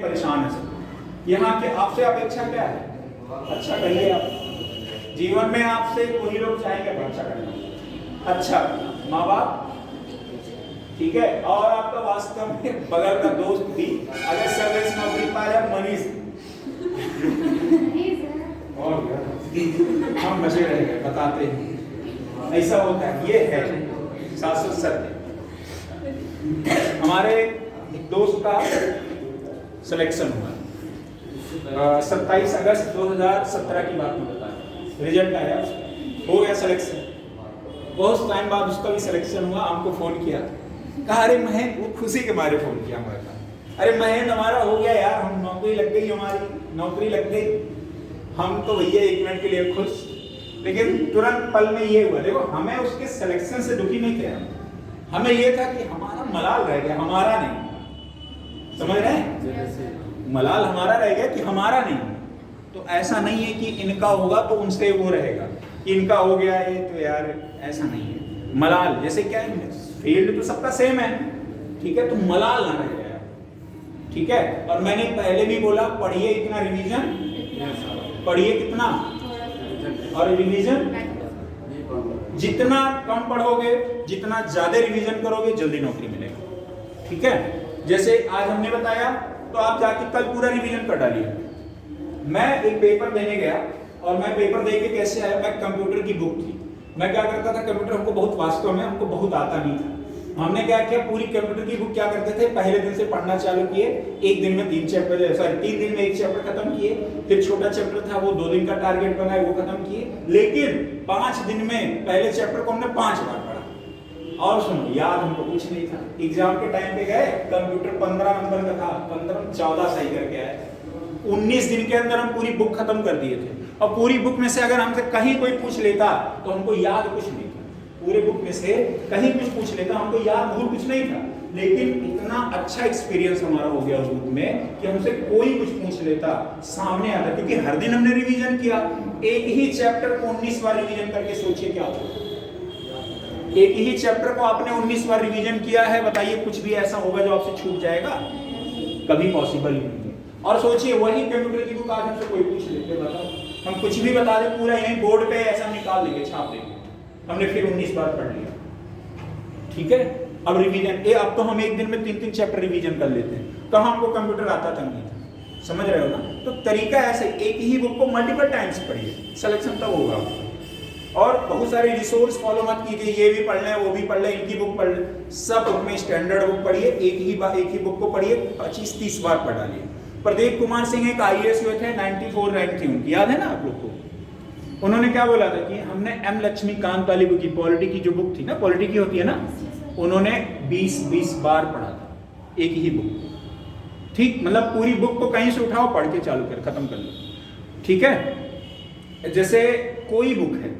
परेशान है सब। यहाँ के आपसे अपेक्षा क्या है? अच्छा करिए आप। जीवन में आपसे वही लोग चाहेंगे अच्छा करना, अच्छा माँ बाप, ठीक है। और आपका वास्तव में बगल का दोस्त भी अगर सर्विस नौकरी पा जाए, मनीष और हम बचे रहेंगे, बताते हैं ऐसा होता है। ये है शाश्वत सत्य। हमारे एक दोस्त का सिलेक्शन हुआ 27 अगस्त 2017 की बात में बताया। रिजल्ट आया, हो गया सिलेक्शन। बहुत टाइम बाद उसका भी सिलेक्शन हुआ। हमको फोन किया, कहा अरे महेंद्र, वो खुशी के मारे फोन किया हमारे पास, अरे महेंद्र हमारा हो गया यार, हम नौकरी लग गई, हमारी नौकरी लग गई। हम तो भैया एक मिनट के लिए खुश, लेकिन तुरंत पल में ये हुआ। देखो, हमें उसके सिलेक्शन से दुखी नहीं थे, हमें ये था कि हमारा मलाल रह गया, हमारा नहीं। समझ रहे हैं? मलाल हमारा रह गया कि हमारा नहीं। तो ऐसा नहीं है कि इनका होगा तो उनसे वो रहेगा, इनका हो गया है तो यार ऐसा नहीं है। मलाल जैसे क्या है, फील्ड तो सबका सेम है, ठीक है, तो मलाल ना रह गया, ठीक है। और मैंने पहले भी बोला, पढ़िए इतना रिवीजन, पढ़िए कितना, और रिवीजन जितना कम पढ़ोगे, जितना ज्यादा रिवीजन करोगे, जल्दी नौकरी मिलेगी, ठीक है। जैसे आज हमने बताया, तो आप जाके कल पूरा रिवीजन कर डालिए। मैं एक पेपर देने गया और मैं पेपर दे के कैसे आया, मैं कंप्यूटर की बुक थी। मैं क्या करता था, कंप्यूटर हमको बहुत, वास्तव में हमको बहुत आता नहीं था। हमने क्या किया, पूरी कंप्यूटर की बुक क्या करते थे, पहले दिन से पढ़ना चालू किए, एक दिन में 3 चैप्टर, सॉरी 3 दिन में 1 चैप्टर खत्म किए। फिर छोटा चैप्टर था वो 2 दिन का टारगेट बनाए, वो खत्म किए। लेकिन 5 दिन में पहले चैप्टर को हमने 5 बार पढ़ा। और सुनो, याद हमको कुछ नहीं था। एग्जाम के टाइम पे गए, कंप्यूटर 15 नंबर का था, 15 14 सही करके आए। 19 दिन के अंदर हम पूरी बुक खत्म कर दिए थे। और पूरी बुक में से अगर हमसे कहीं कोई पूछ लेता तो हमको याद कुछ नहीं था। पूरे बुक में से कहीं कुछ पूछ लेता, हमको याद भूल कुछ नहीं था। लेकिन इतना अच्छा एक्सपीरियंस हमारा हो गया उस बुक में कि हमसे कोई कुछ पूछ लेता, सामने आता, क्योंकि हर दिन हमने रिवीजन किया। एक ही चैप्टर को 19 बार रिवीजन करके सोचिए क्या होगा। एक ही चैप्टर को आपने 19 बार रिवीजन किया है, बताइए कुछ भी ऐसा होगा जो आपसे छूट जाएगा? कभी पॉसिबल नहीं है। और सोचिए, वही कंप्यूटर की बुक आज हमसे कोई पूछ लेते, बताओ, हम कुछ भी बता दें, पूरा यहीं बोर्ड पे ऐसा निकाल देंगे, छाप देंगे। हमने फिर 19 बार पढ़ लिया, ठीक है। अब रिवीजन, अब तो हम एक दिन में 3-3 चैप्टर रिवीजन कर लेते हैं। तो हमको कंप्यूटर आता तक नहीं था, समझ रहे हो ना। तो तरीका ऐसे, एक ही बुक को मल्टीपल टाइम्स पढ़िए, सिलेक्शन तब होगा। और बहुत सारे रिसोर्स फॉलो मत कीजिए, ये भी पढ़ लें, वो भी पढ़ लें, इनकी बुक पढ़ लें। सब बुक में स्टैंडर्ड बुक पढ़िए, एक ही बुक को पढ़िए, 25-30 बार पढ़ डालिए। प्रदीप कुमार सिंह एक IAS हुए थे, 94 रैंक थी उनकी, याद है ना आप लोग को। उन्होंने क्या बोला था कि हमने M लक्ष्मीकांत वाली बुक की, पॉलिटी की जो बुक थी ना, पॉलिटी की होती है ना, उन्होंने 20-20 बार पढ़ा था, एक ही बुक, ठीक। मतलब पूरी बुक को कहीं से उठाओ, पढ़ के चालू कर, खत्म कर लो, ठीक है। जैसे कोई बुक है,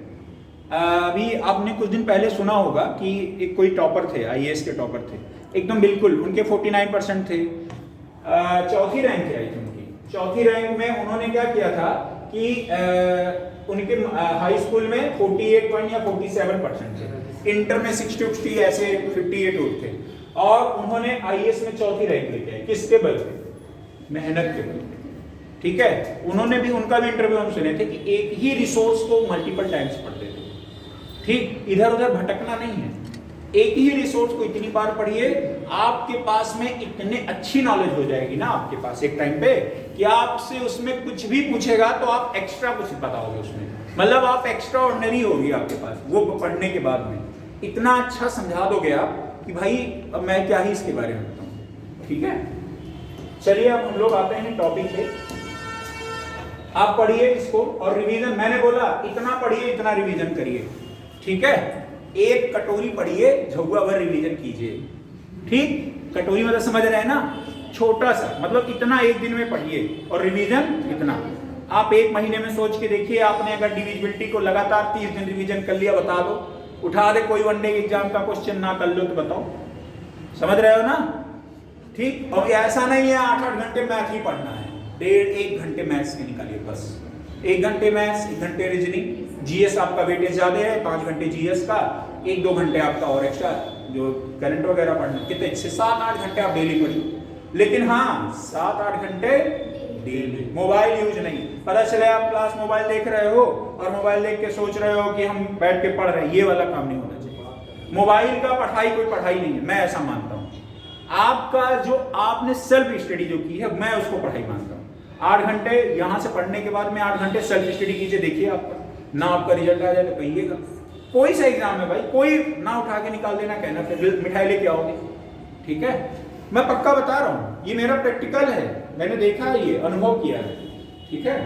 अभी आपने कुछ दिन पहले सुना होगा कि एक कोई टॉपर थे, IAS के टॉपर थे, एकदम बिल्कुल, उनके 49% थे, 4थी रैंक आई थी उनकी। 4थी रैंक में उन्होंने क्या किया था कि उनके हाई स्कूल में 48 पॉइंट या 47% थे, इंटर में 60 ऐसे 58 थे। और उन्होंने IAS में 4थी रैंक लेके आए, किसके बल पे? मेहनत के बल पे, ठीक है। उन्होंने भी, उनका भी इंटरव्यू हम सुने थे कि एक ही रिसोर्स को मल्टीपल टाइम्स पढ़ते थे, ठीक, इधर उधर भटकना नहीं है। एक ही रिसोर्स को इतनी बार पढ़िए, आपके पास में इतने अच्छी नॉलेज हो जाएगी ना आपके पास एक टाइम पे, कि आपसे उसमें कुछ भी पूछेगा तो आप एक्स्ट्रा कुछ बताओगे उसमें, मतलब आप एक्स्ट्रा ऑर्डिनरी होगी आपके पास वो पढ़ने के बाद में। इतना अच्छा समझा दोगे आप कि भाई अब मैं क्या ही इसके बारे में बताऊं, ठीक है। चलिए अब हम लोग आते हैं टॉपिक पे। आप पढ़िए इसको, और रिवीजन, मैंने बोला इतना पढ़िए, इतना रिवीजन करिए, ठीक है। एक कटोरी पढ़िए, झुग्गा भर रिवीजन कीजिए, ठीक। कटोरी मतलब समझ रहे हैं ना, छोटा सा, मतलब इतना एक दिन में पढ़िए, और रिवीजन इतना। आप 1 महीने में सोच के देखिए, आपने अगर डिविजिबिलिटी को लगातार 30 दिन रिवीजन कर लिया, बता दो, उठा दे कोई वनडे एग्जाम का क्वेश्चन ना कर लो तो बताओ, समझ रहे हो ना, ठीक। और ऐसा नहीं है 8-8 घंटे मैथ ही पढ़ना है, 1.5 घंटे मैथ्स के निकालिए बस, 1 घंटे मैथ्स, 1 घंटे रीजनिंग। GS आपका वेटेज ज्यादा है, 5 घंटे GS का, 1-2 घंटे आपका और एक्स्ट्रा जो करंट वगैरह पढ़ना, कितने 6-7-8 घंटे आप डेली पढ़िए, लेकिन हाँ 7-8 घंटे डेली। मोबाइल यूज नहीं। पता चले आप क्लास मोबाइल देख रहे हो और मोबाइल देख के सोच रहे हो कि हम बैठ के पढ़ रहे हैं, ये वाला काम नहीं होना चाहिए। मोबाइल का पढ़ाई कोई पढ़ाई नहीं है, मैं ऐसा मानता हूँ। आपका जो आपने सेल्फ स्टडी जो की है, मैं उसको पढ़ाई मानता हूँ। 8 घंटे यहाँ से पढ़ने के बाद में 8 घंटे सेल्फ स्टडी कीजिए, देखिए आपका ना आपका रिजल्ट आ जाए तो कहिएगा। कोई सा एग्जाम है भाई, कोई ना उठा के निकाल देना, कहना फिर मिठाई लेके आओगे, ठीक है। मैं पक्का बता रहा हूँ, ये मेरा प्रैक्टिकल है, मैंने देखा है, ये अनुभव किया है, ठीक है।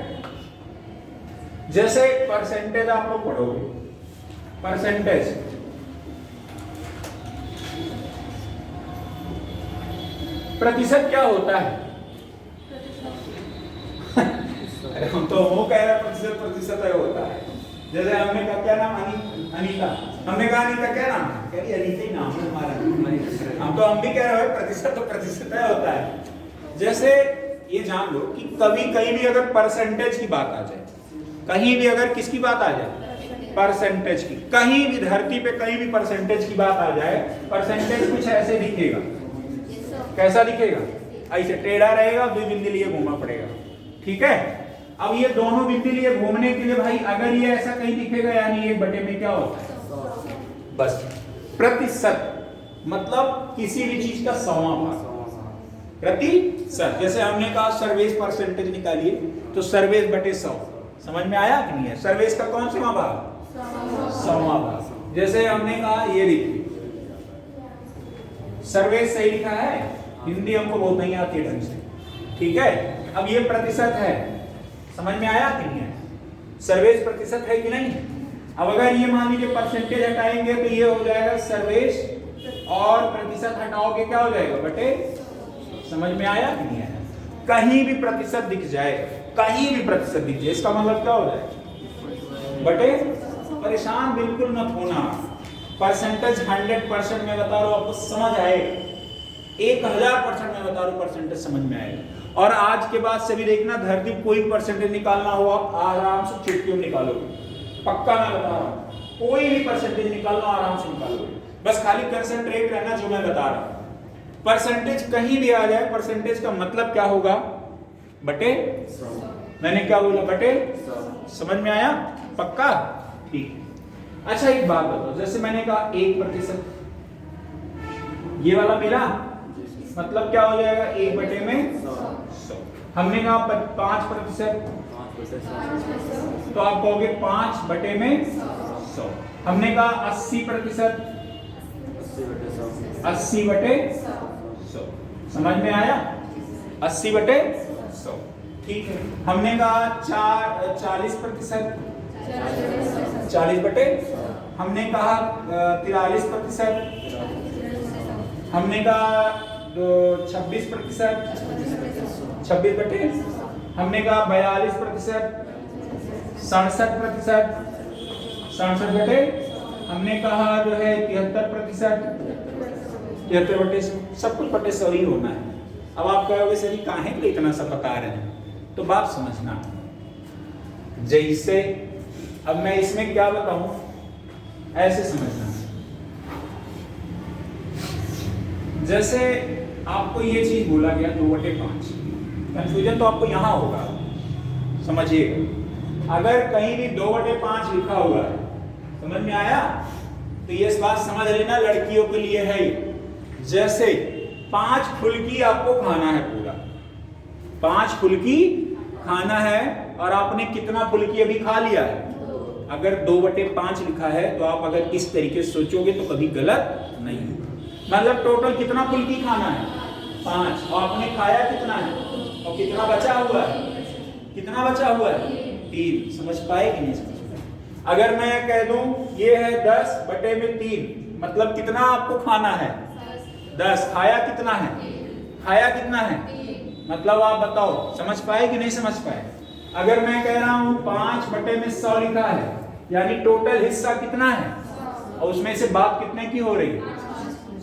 जैसे परसेंटेज आप लोग पढ़ोगे, परसेंटेज प्रतिशत क्या होता है? अरे हम तो वो कह रहे हैं प्रतिशत है होता है। जैसे हमने कहा क्या नाम, अनीता, हमने कहा अनीता क्या नाम है, कह रही अनीता ही नाम है हमारा। हम भी कह रहे हैं प्रतिशत तो प्रतिशत है होता है। जैसे ये जान लो कि कभी कहीं भी अगर परसेंटेज की बात आ जाए, कहीं भी अगर किसकी बात आ जाए, परसेंटेज की, कहीं भी धरती पे कहीं भी परसेंटेज की बात आ जाए, परसेंटेज कुछ ऐसे दिखेगा। कैसा दिखेगा? ऐसे टेढ़ा रहेगा, 2 बिंदु लिए घूमना पड़ेगा, ठीक है। अब ये दोनों बिंदु लिए घूमने के लिए भाई अगर ये ऐसा कहीं दिखेगा, यानी 1/, में क्या होता है? बस प्रतिशत, मतलब किसी भी चीज का 100वां भाग, प्रतिशत। जैसे हमने कहा सर्वेश परसेंटेज निकालिए, तो सर्वेश बटे 100, समझ में आया कि नहीं है? सर्वेश का कौन सा भाग? 100वां भाग। जैसे हमने कहा ये देखिए सर्वेश सही लिखा है, हिंदी हमको बहुत नहीं आती है ढंग से, ठीक है। अब ये प्रतिशत है, समझ में आया कि नहीं है? सर्वेश प्रतिशत है कि नहीं? अब अगर ये मान लीजिए परसेंटेज हटाएंगे तो ये हो जाएगा सर्वेश, और प्रतिशत हटाओगे क्या हो जाएगा? बटे। समझ में आया कि नहीं आया? कहीं भी प्रतिशत दिख जाए, कहीं भी प्रतिशत दिख जाए, इसका मतलब क्या हो जाए? बटे। परेशान बिल्कुल मत होना, परसेंटेज 100% में बता रहा हूं, आपको समझ आएगा। 1000% में बता रहा हूं, परसेंटेज समझ में आएगा। और आज के बाद से भी देखना, धरती कोई परसेंटेज निकालना हो आप आराम से चिट्ठियों में निकालोगे, पक्का मैं बता रहा हूं। कोई भी परसेंटेज निकालना आराम से निकालोगे, बस खाली कंसंट्रेट रहना जो मैं बता रहा हूं। परसेंटेज कहीं भी आ जाए, परसेंटेज का मतलब क्या होगा? बटे 100। मैंने क्या बोला? बटे 100। समझ में आया? पक्का? ठीक। अच्छा एक बात बताओ, जैसे मैंने कहा 1%, ये वाला मिला, मतलब क्या हो जाएगा? 1/, में 100। हमने कहा 5%, तो आप कहोगे 5/, में 100। हमने कहा 80%, 80/100। समझ में आया? 80/100, ठीक है। हमने कहा 40%, 40/100। हमने कहा 43%, हमने कहा 26%, 26/100। हमने कहा 42%, 67%, 67/100। हमने कहा जो है 73%, 73/100। सब कुछ बटे 100 ही होना है। अब आप कहोगे सर काहे के लिए इतना सब बता रहे हैं, तो बात समझना। जैसे अब मैं इसमें क्या बताऊं, ऐसे समझना। जैसे आपको ये चीज बोला गया 2/5, कंफ्यूजन तो आपको यहां होगा, समझिएगा। अगर कहीं भी 2/5 लिखा हुआ है, समझ में आया? तो ये बात समझ लेना, लड़कियों के लिए है। जैसे 5 फुल्की आपको खाना है, पूरा 5 फुल्की खाना है, और आपने कितना फुल्की अभी खा लिया है? अगर 2/5 लिखा है, तो आप अगर इस तरीके से सोचोगे तो कभी गलत नहीं होगा। मतलब टोटल कितना फुल्की खाना है? 5, और आपने खाया कितना है, और कितना बचा हुआ है? कितना बचा हुआ है? 3। समझ पाए कि नहीं समझ पाए? अगर मैं कह दूं ये है 10/3, मतलब कितना आपको खाना है? 10। खाया कितना है? खाया कितना है? मतलब आप बताओ, समझ पाए कि नहीं समझ पाए? अगर मैं कह रहा हूं 5/100 लिखा है, यानी टोटल हिस्सा कितना है, और उसमें से बात कितने की हो रही है?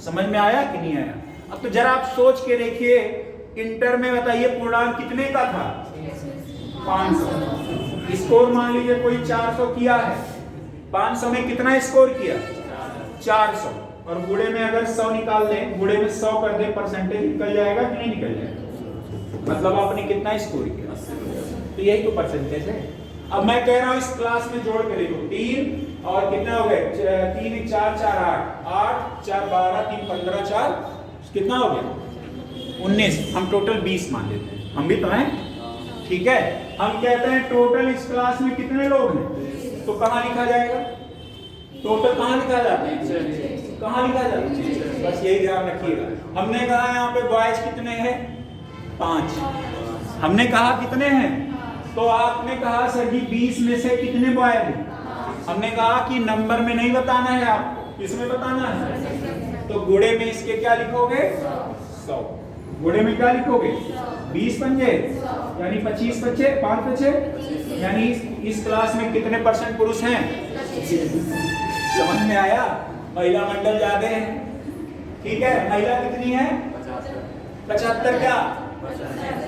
समझ में आया कि नहीं आया? अब तो जरा आप सोच के देखिए, इंटर में बताइए पूर्णांक कितने का था? 500। स्कोर मान लीजिए कोई 400 किया है, 500 में कितना स्कोर किया? 400। और गुणे में अगर 100 निकाल दें, गुणे में 100 कर दें, परसेंटेज निकल जाएगा कि नहीं निकल जाएगा? मतलब आपने कितना स्कोर किया, तो यही तो परसेंटेज है। अब मैं कह रहा हूं इस क्लास में जोड़ के देखो, 3 और कितना हो गए, 3 1 4 4 8 4 12 3 15 4 कितना हो गया 19। हम टोटल 20 मान लेते हैं, हम भी तो हैं, ठीक है। हम कहते हैं टोटल इस क्लास में कितने लोग हैं, तो कहाँ लिखा जाएगा, टोटल कहाँ लिखा जाता है, कहाँ लिखा जाता है, बस यही ध्यान रखिएगा। हमने कहा यहाँ पे बॉयज कितने हैं, 5। हमने कहा कितने हैं, तो आपने कहा सर जी 20 में से कितने बॉय हैं, हमने कहा कि नंबर में नहीं बताना है आपको, इसमें बताना है। तो गुणे में इसके क्या लिखोगे, 100। गुणे में क्या लिखोगे, 20 पंजे यानी 25 बच्चे, 5 बच्चे, यानी इस क्लास में कितने परसेंट पुरुष हैं, समझ में आया। महिला मंडल ज्यादा है, ठीक है। महिला कितनी है, 75। क्या,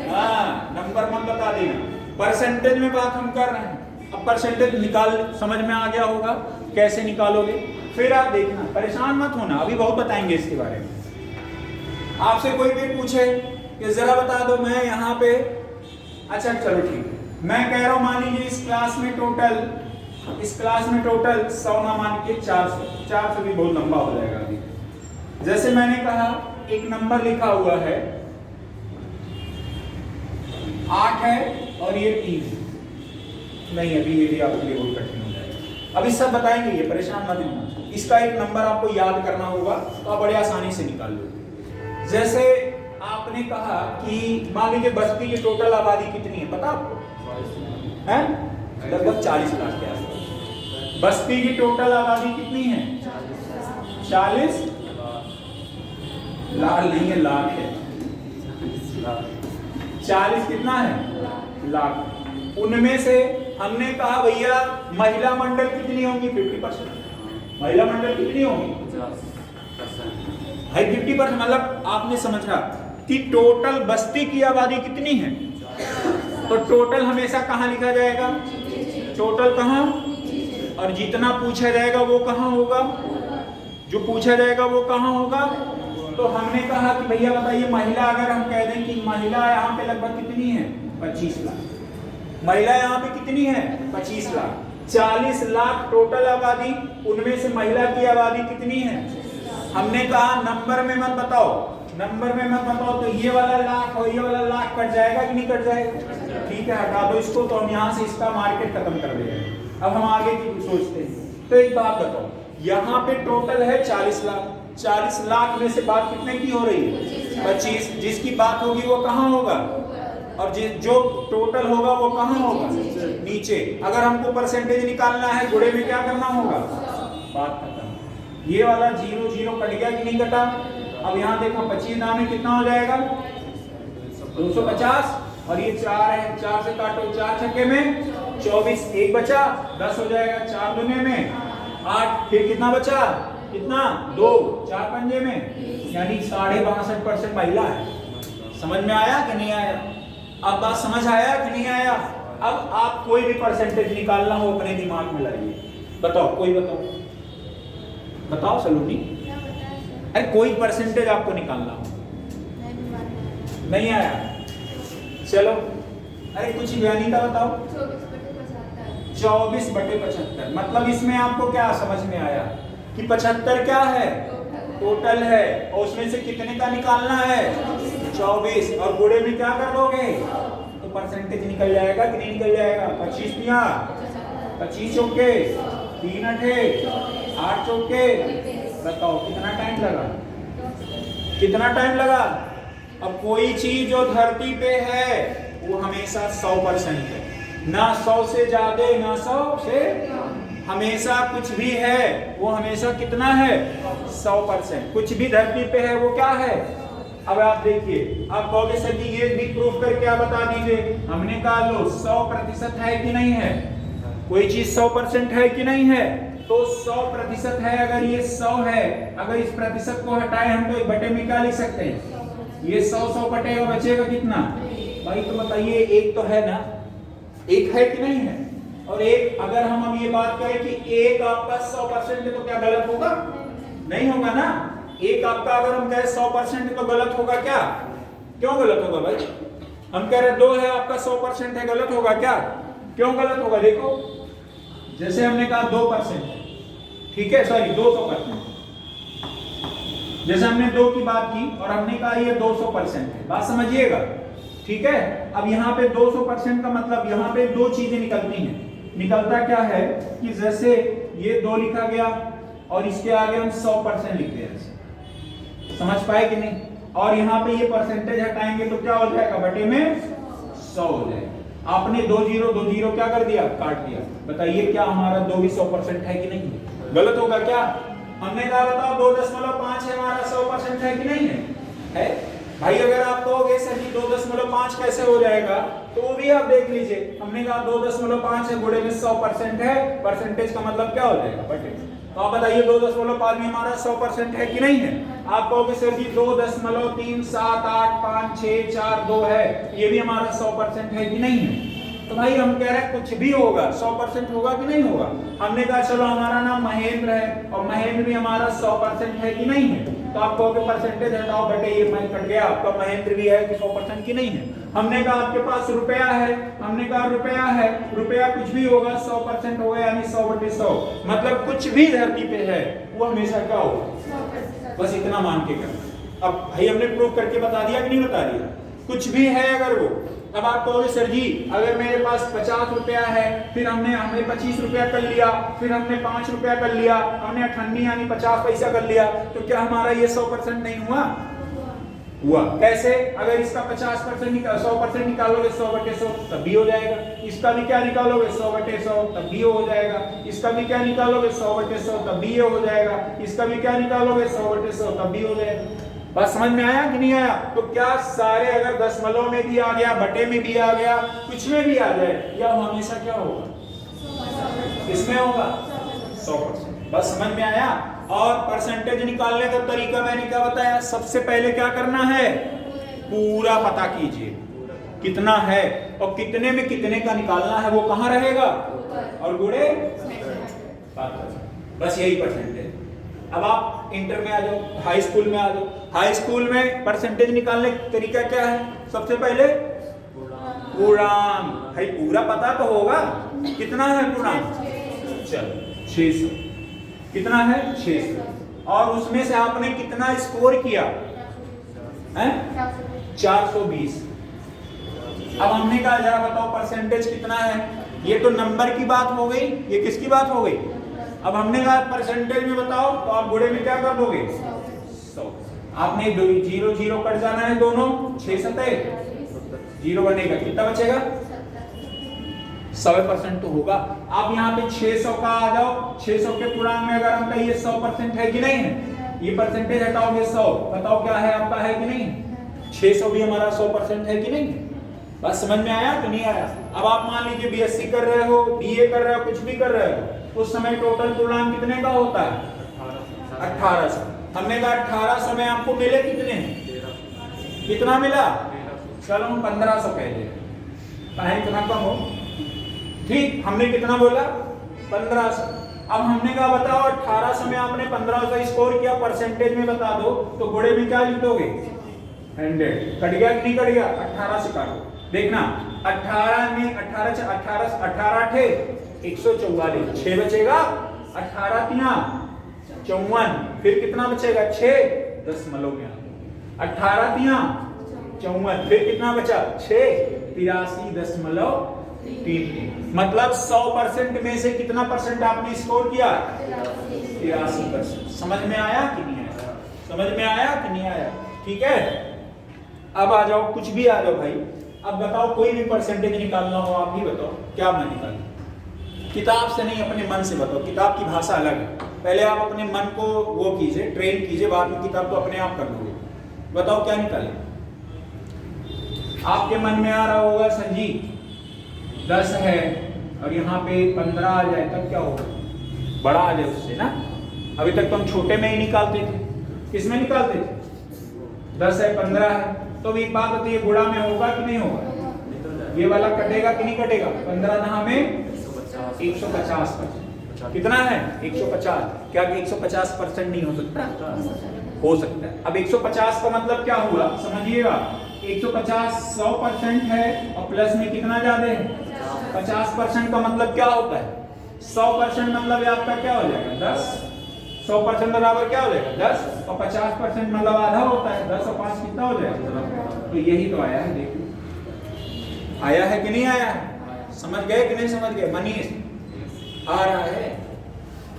हाँ, नंबर मत बता देना, परसेंटेज में बात हम कर रहे हैं। अब परसेंटेज निकाल, समझ में आ गया होगा कैसे निकालोगे, फिर आप देखना, परेशान मत होना, अभी बहुत बताएंगे इसके बारे में। आपसे कोई भी पूछे कि जरा बता दो, मैं यहाँ पे, अच्छा चलो ठीक है, मैं कह रहा हूँ मान लीजिए इस क्लास में टोटल 100 ना मान के 400 भी बहुत लंबा हो जाएगा अभी। जैसे मैंने कहा एक नंबर लिखा हुआ है 8 है और ये 3 है, नहीं अभी ये भी आपके लिए बहुत कठिन हो जाएगा, अभी सब बताएंगे, ये परेशान मत होना। इसका एक नंबर आपको याद करना होगा, तो आप बड़े आसानी से निकाल लोगे। जैसे आपने कहा कि मान लीजिए बस्ती की टोटल आबादी कितनी है, पता आपको है, लगभग 40 लाख के आसपास। बस्ती की टोटल आबादी कितनी है, 40 लाख नहीं है, लाख है, 40 कितना है, लाख। उनमें से हमने कहा भैया महिला मंडल कितनी होंगी, 50%। महिला मंडल कितनी होंगी, 50%, मतलब आपने समझा कि टोटल बस्ती की आबादी कितनी है, तो टोटल हमेशा कहाँ लिखा जाएगा, टोटल कहाँ, और जितना पूछा जाएगा वो कहाँ होगा, जो पूछा जाएगा वो कहाँ होगा। तो हमने कहा कि भैया बताइए महिला, अगर हम कह दें कि महिला यहाँ पे लगभग कितनी है, 25 लाख। महिला यहाँ पे कितनी है, 25 लाख। 40 लाख टोटल आबादी, उनमें से महिला की आबादी कितनी है, हमने कहा नंबर में मत बताओ, नंबर में मत बताओ, तो ये वाला लाख और ये वाला लाख कट जाएगा कि नहीं कट जाएगा, ठीक है, हटा दो इसको, तो हम यहाँ से इसका मार्केट खत्म कर देंगे। अब हम आगे की सोचते हैं, तो एक बात बताओ, यहाँ पे टोटल है 40 लाख, 40 लाख में से बात कितने की हो रही है, 25। जिसकी बात होगी वो कहाँ होगा, और जो टोटल होगा वो कहाँ होगा, नीचे। अगर हमको परसेंटेज निकालना है, गुणे में क्या करना होगा, बात खत्म। ये वाला 0 0 कट गया कि नहीं कटा। अब यहाँ देखो 25 नाम में कितना हो जाएगा, 250, और ये 4 है, 4 से काटो, 4 छक्के में 24, एक बचा, 10 हो जाएगा, 4 दुने में 8, फिर कितना बचा, कितना 2, 4 पंजे में, यानी 62.5% महिला है। समझ में आया कि नहीं आया, अब बात समझ आया कि नहीं आया। अब आप कोई भी परसेंटेज निकालना हो अपने दिमाग में लाइए, बताओ, कोई बताओ सलोनी, अरे कोई परसेंटेज आपको निकालना हो, नहीं आया, चलो, अरे कुछ ज्ञानी का बताओ, 24/75। मतलब इसमें आपको क्या समझ में आया कि 75 क्या है, टोटल है, और उसमें से कितने का निकालना है, 24, और गुणे में क्या कर दोगे, तो परसेंटेज निकल जाएगा कि नहीं निकल जाएगा। 25 दिया, 25 चौके, 3 अठे, 8 चौके, बताओ कितना टाइम लगा, कितना टाइम लगा। अब कोई चीज जो धरती पे है वो हमेशा 100% है, ना 100 से ज्यादा ना 100 से, हमेशा कुछ भी है वो हमेशा कितना है, 100%। कुछ भी धरती पे है वो क्या है। अब आप देखिए, आप कहोगे सर जी ये भी प्रूफ करके आप बता दीजिए। हमने कहा लो 100% है कि नहीं है, कोई चीज 100% है कि नहीं है, तो 100% है। अगर ये 100 है, अगर इस प्रतिशत को हटाए हम तो एक बटे में क्या लिख सकते हैं, ये 100 कटेगा, बचेगा कितना भाई, तो बताइए, एक तो है ना, एक है कि नहीं है। और एक, अगर हम अब ये बात करें कि एक आपका 100% है तो क्या गलत होगा, नहीं होगा ना। एक आपका अगर हम कहें 100% तो गलत होगा क्या? क्यों गलत होगा भाई? हम कह रहे 2 है आपका 100% है, गलत होगा क्या? क्यों गलत होगा? देखो जैसे हमने कहा 2%, ठीक है, सॉरी 200%, जैसे हमने 2 की बात की और हमने कहा ये 200% है, बात समझिएगा, ठीक है। अब यहाँ पे 200% का मतलब यहाँ पे 2 चीजें निकलती हैं। निकलता क्या है कि जैसे ये 2 लिखा गया और इसके आगे हम 100% लिख दें, समझ पाए कि नहीं? और यहाँ पे ये परसेंटेज हटाएंगे तो क्या हो जाएगा? बटे में 100 हो जाएगा। आपने 2 0 क्या कर दिया? काट दिया। बताइए क्या हमारा 2 भी 100% है कि नहीं? गलत होगा क्या? हमने कहा बताओ 2.5 है हमारा 100% है कि नहीं है? है भाई। अगर आप कहोगे सर जी 2.5 कैसे हो जाएगा, तो वो भी आप देख लीजिए। हमने कहा 2.5 है, गुणे में 100% है, परसेंटेज का मतलब क्या हो जाएगा? बटे। तो आप बताइए 2.5 में हमारा 100% है कि नहीं है? आप कहोगे सर जी 2.3785642 है, ये भी हमारा 100% है कि नहीं है? तो भाई हम कह रहे हैं कुछ भी होगा 100% होगा कि नहीं होगा? हमने कहा चलो हमारा नाम महेंद्र है और महेंद्र भी हमारा 100% है कि नहीं है? तो आप कहोगे परसेंटेज हटाओ, बटे ये मैं कट गया, आपका महेंद्र भी है कि 100% की नहीं है? हमने कहा आपके पास रुपया है, हमने कहा रुपया है, रुपया कुछ भी होगा 100% होगा, यानी 100/100, मतलब कुछ भी धरती पे है वो हमेशा क्या होगा? बस इतना मान के करना। अब भाई हमने प्रूव करके बता दिया कि नहीं बता दिया? कुछ भी है अगर वो। अब आप कहोगे सर जी अगर मेरे पास 50 रुपया है, फिर हमने 25 रुपया कर लिया, फिर हमने 5 रुपया कर लिया, हमने 98 यानी 50 पैसा कर लिया, तो क्या हमारा ये 100% नहीं हुआ? हुआ। कैसे? अगर इसका 100% निकालोगे 100/100 तब भी हो जाएगा। इसका भी क्या निकालोगे? 100/100 तब भी हो जाएगा। इसका भी क्या निकालोगे? 100/100 तब भी ये हो जाएगा। इसका भी क्या निकालोगे? 100/100 तब भी हो जाएगा। बात समझ में आया कि नहीं आया? तो क्या सारे अगर दशमलव में भी आ गया, बटे में भी आ गया, कुछ में भी आ जाए, या हमेशा क्या होगा? किसमें होगा? 100%। बस समझ में आया? और परसेंटेज निकालने का तरीका मैंने क्या बताया? सबसे पहले क्या करना है? पूरा पता कीजिए कितना है, और कितने में कितने का निकालना है वो कहां रहेगा? और गुणे, बस यही परसेंटेज। अब आप इंटर में आ जाओ, हाई स्कूल में आ जाओ। हाई स्कूल में परसेंटेज निकालने का तरीका क्या है? सबसे पहले पूर्णांक। भाई पूरा पता तो होगा कितना है पूर्णांक? चलो 600। कितना है? 600। और उसमें से आपने कितना स्कोर किया है? 420। अब हमने कहा जरा बताओ परसेंटेज कितना है? ये तो नंबर की बात हो गई, ये किसकी बात हो गई? अब हमने कहा परसेंटेज में बताओ, तो आप गुणे में क्या कर दोगे? 100। आपने 0 0 कट जाना है दोनों, 6 7 0 बनेगा, कितना बचेगा? 100% तो होगा। आप यहाँ पे 600 का आ जाओ, 600 के पूर्णांक में अगर हम कहिए 100% है कि नहीं है? ये परसेंटेज हटाओगे 100, बताओ क्या है आपका? है कि नहीं? 600 भी हमारा 100% है कि नहीं? बस समझ में आया कि नहीं आया? अब आप मान लीजिए बीएससी कर रहे हो, बीए कर रहे हो, कुछ भी कर रहे हो, उस समय टोटल पूर्णांक कितने का होता है? 1800। हमने कहा 1800 में आपको मिले कितने? कितना मिला? चलो हम 1500 कह दे, इतना कम हो, ठीक। हमने कितना बोला? 1500। अब हमने कहा बताओ 1800 में आपने 1500 स्कोर किया, परसेंटेज में बता दो, तो गुणे में क्या लिख दोगे? 100। कट गया कि नहीं कट गया? 18 से काटो, देखना 18 में 18 थे 144, 6 बचेगा, 18 तिया 54, फिर कितना बचेगा? 6 दशमलव में 18 तिया 54, फिर कितना बचा? 6 83.33। मतलब 100% में से कितना परसेंट आपने स्कोर किया? 83%। समझ में आया कि नहीं आया? समझ में आया कि नहीं आया? ठीक है। अब आ जाओ, कुछ भी आ जाओ भाई। अब बताओ कोई भी परसेंटेज निकालना हो, आप ही बताओ क्या मैं निकालूं? किताब से नहीं, अपने मन से बताओ। किताब की भाषा अलग है, पहले आप अपने मन को वो कीजिए, ट्रेन कीजिए, बाद में किताब तो अपने आप कर लोगे। बताओ क्या निकालें? आपके मन में आ रहा होगा सर जी 10 है और यहाँ पे 15 आ जाए तब क्या होगा? बड़ा आ जाए उससे ना। अभी तक तो हम छोटे में ही निकालते थे। किसमें निकालते थे? 10 है 15 है, तो एक बात होती है, गुणा में होगा कि नहीं होगा? ये वाला कटेगा कि नहीं कटेगा? 15 9 में 150। कितना है 150। क्या 150% नहीं हो सकता? हो सकता है। अब 150 का मतलब क्या हुआ समझिएगा, 150 100% है और प्लस में कितना ज्यादा है 50% का मतलब क्या होता है 100% मतलब आपका क्या हो जाएगा 10। 100% बराबर क्या हो जाएगा 10 और 50% मतलब आधा होता है 10 और 5 कितना हो जाएगा। तो यही तो आया है, देखो आया है कि नहीं आया, समझ गए कि नहीं समझ गए मनीष? आ रहा है,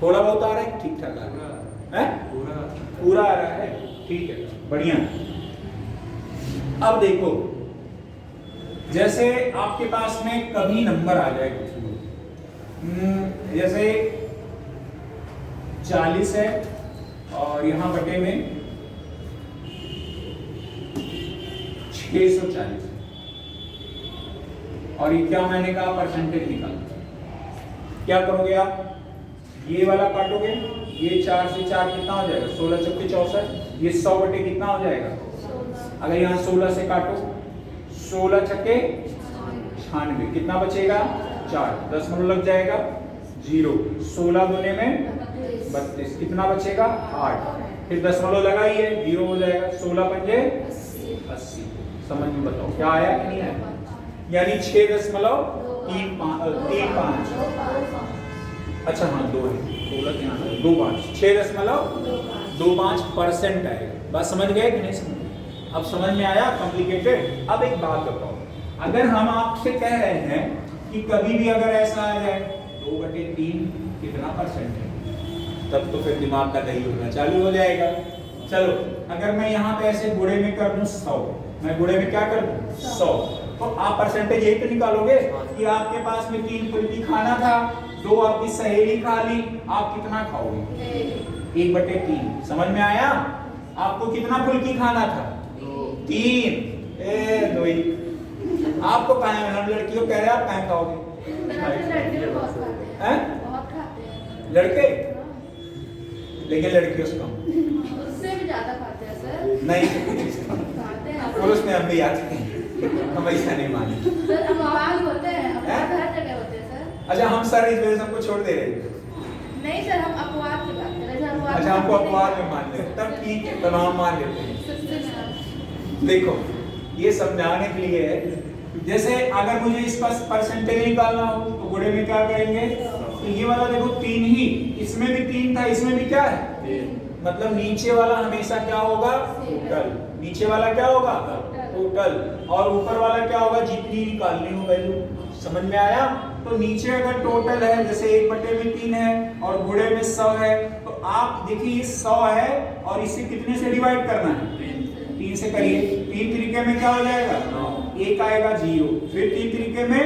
थोड़ा बहुत आ रहा है, ठीक ठाक आ रहा है, पूरा आ रहा है, ठीक है बढ़िया। अब देखो जैसे आपके पास में कभी नंबर आ जाए जैसे 40 है और यहां बटे में 640 और ये क्या मैंने कहा परसेंटेज निकाल, क्या करोगे आप, ये वाला काटोगे, ये 4 से 4 कितना हो जाएगा 16 चौके 64, ये 100 बटे कितना हो जाएगा, अगर यहाँ 16 से काटो 16 छक्के 96 कितना बचेगा 4, 10 मिनट लग जाएगा 0, 16 दूने में 32 कितना बचेगा 8, फिर 10 मिनट लगाइए 0 हो जाएगा, 16 पंजे 80। समझ में बताओ क्या आया कि नहीं आया, यानी 6.35। अच्छा हाँ 2 है 16 2 5 6.25% आएगा। बात समझ गए कि नहीं समझ, अब समझ में आया कॉम्प्लिकेटेड। अब एक बात बताओ, अगर हम आपसे कह रहे हैं कि कभी भी अगर ऐसा आ जाए 2/3 कितना परसेंट है, तब तो फिर दिमाग का दही उड़ना चालू हो जाएगा। चलो अगर मैं यहाँ पे ऐसे गुणे में कर दूं 100, मैं गुणे में क्या कर दूं 100, तो आप परसेंटेज यही तो निकालोगे कि आपके पास में 3 फुल्की खाना था, 2 आपकी सहेली खा ली, आप कितना खाओगे 1/3। समझ में आया, आपको कितना फुल्की खाना था 3, 2 ही आपको कहा, हम लड़कियों कह रहे हैं आप कहाँ खाओगे, लड़के लेकिन लड़कियों से कम, उससे भी ज्यादा खाते हैं सर। नहीं पुरुष में हम भी आते हैं, हम ऐसा नहीं माने सर। अपवाद होते हैं, अपवाद हर जगह होते हैं सर। अच्छा हम सर इस वजह से हमको छोड़ दे रहे हैं, नहीं सर हम अपवाद की बात कर रहे हैं। अच्छा हमको अपवाद में मान लेते, तब ठीक है तब हम मान लेते हैं। देखो ये समझाने के लिए है, जैसे अगर मुझे इसका परसेंटेज निकालना हो तो गुणे में क्या करेंगे, तो ये वाला देखो 3 ही, इसमें भी 3 था, इसमें भी क्या है, मतलब नीचे वाला हमेशा क्या होगा टोटल, नीचे वाला क्या होगा टोटल, और ऊपर वाला क्या होगा जितनी निकालनी हो वैल्यू। समझ में आया, तो नीचे अगर टोटल है जैसे 1/3 है और गुणे में 100 है, तो आप देखिए 100 है और इसे कितने से डिवाइड करना है 3 से करिए, 3 तरीके में क्या हो जाएगा 1 आएगा 0, फिर 3 तरीके में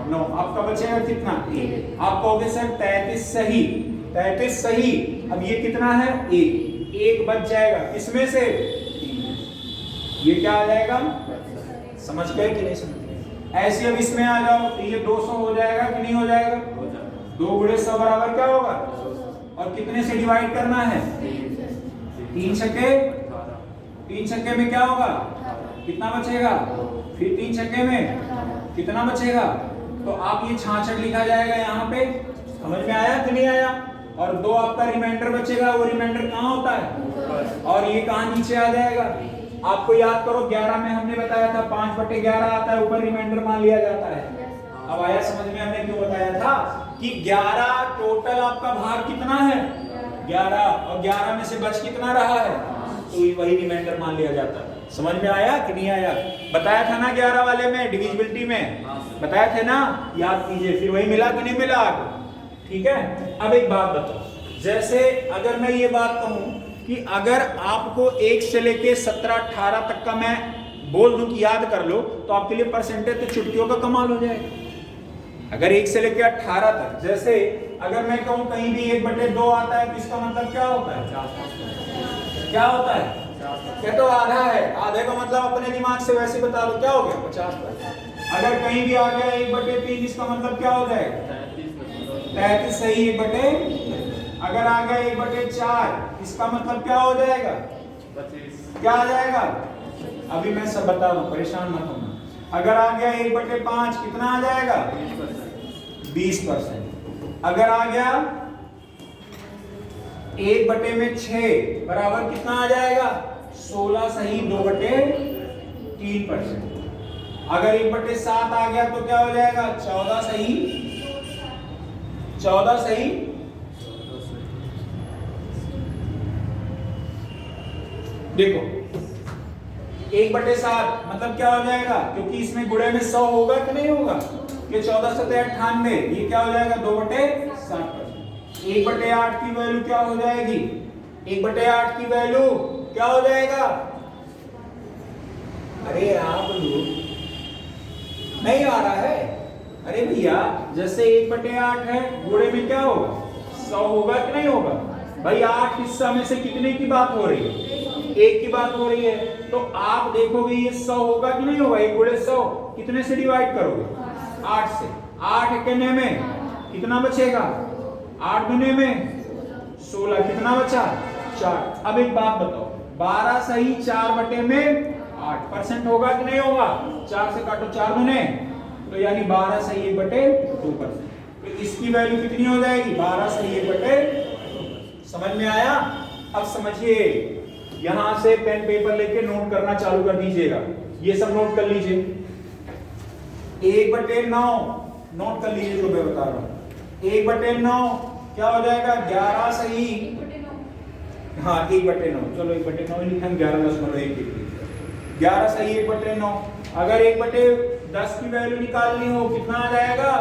9, आपका बचेगा कितना 1। आप कहोगे सर 33 सही, 33 सही, अब ये कितना है 1 बच जाएगा, किसमें से ये क्या आ जाएगा, समझ गए कि नहीं समझ गए। ऐसे अब इसमें आ जाओ तो ये 200 हो जाएगा कि नहीं हो जाएगा, 2 गुणे 100 बराबर क्या होगा, और कितने से डिवाइड करना है 3 छक्के में क्या होगा कितना बचेगा, फिर 3 छक्के में कितना बचेगा, तो आप ये 66 लिखा जाएगा यहाँ पे। समझ में आया कि नहीं आया, और 2 आपका रिमाइंडर बचेगा, वो रिमाइंडर कहाँ होता है और ये कहाँ नीचे आ जाएगा। आपको याद करो 11 में हमने बताया था 5/11 आता है, ऊपर रिमाइंडर मान लिया जाता है। अब आया समझ में, हमने क्यों बताया था कि 11 टोटल आपका भाग कितना है 11, और 11 में से बच कितना रहा है, तो वही रिमाइंडर मान लिया जाता है। समझ में आया कि नहीं आया, बताया था ना 11 वाले में डिविजिबिलिटी में बताया थे ना, याद कीजिए, फिर वही मिला कि नहीं मिला आपको, ठीक है। अब एक बात बताओ, जैसे अगर मैं ये बात कहूं कि अगर आपको 1 से लेके 17 18 तक का मैं बोल दूं कि याद कर लो, तो आपके लिए परसेंटेज तो चुटकियों का कमाल हो जाएगा। अगर 1 से लेके 18 तक, जैसे अगर मैं कहूं कहीं भी 1/2 आता है तो इसका मतलब क्या होता है, क्या होता है, क्या तो आधा है, आधे का मतलब अपने दिमाग से वैसे बता दो क्या हो गया 50%। अगर कहीं भी आ गया 1/3 इसका मतलब क्या हो जाएगा 33 सही 1/, अगर आ गया 1/4 इसका मतलब क्या हो जाएगा 25, क्या आ जाएगा, अभी मैं सब बता दूं परेशान मत होना। अगर आ गया 1/5 कितना आ जाएगा 20%। अगर आ गया 1/6 बराबर कितना आ जाएगा? 16 सही 2/3%। अगर 1/7 आ गया तो क्या हो जाएगा? 14 सही 14 सही देखो 1/7 मतलब क्या हो जाएगा? क्योंकि इसमें गुणे में 100 होगा कि नहीं होगा? ये 14 7 98, ये क्या हो जाएगा? 2/7%। 1/8 की वैल्यू क्या हो जाएगी? 1/8 की वैल्यू क्या हो जाएगा? अरे आप लोग नहीं आ रहा है? अरे भैया जैसे 1/8 है, गुणे में क्या होगा? 100 होगा कि नहीं होगा? भाई 8 हिस्सा में से कितने की बात हो रही है? 1 की बात हो रही है। तो आप देखोगे ये 100 होगा कि नहीं होगा? 1 गुणे 100 कितने से डिवाइड करोगे? 8 से। 8 एकने में कितना बचेगा? 8 दुने में 16, कितना बचा? 4। अब एक बात बताओ, 12 सही 4/8% होगा कि नहीं होगा? 4 से काटो 4 दुने, तो यानी 12 सही 1/2%। तो इसकी वैल्यू कितनी हो जाएगी? 12 सही 1/2। समझ में आया? अब समझिए, यहां से पेन पेपर लेके नोट करना चालू कर दीजिएगा। ये सब नोट कर लीजिए। 1/9 नोट कर लीजिए जो मैं बता रहा हूं। 1/9 क्या हो जाएगा? 11 सही, हाँ 1/9, चलो 1/9 ही लिखें, 11.1 11 सही 1/9। अगर 1/10 की वैल्यू निकालनी हो कितना आ जाएगा?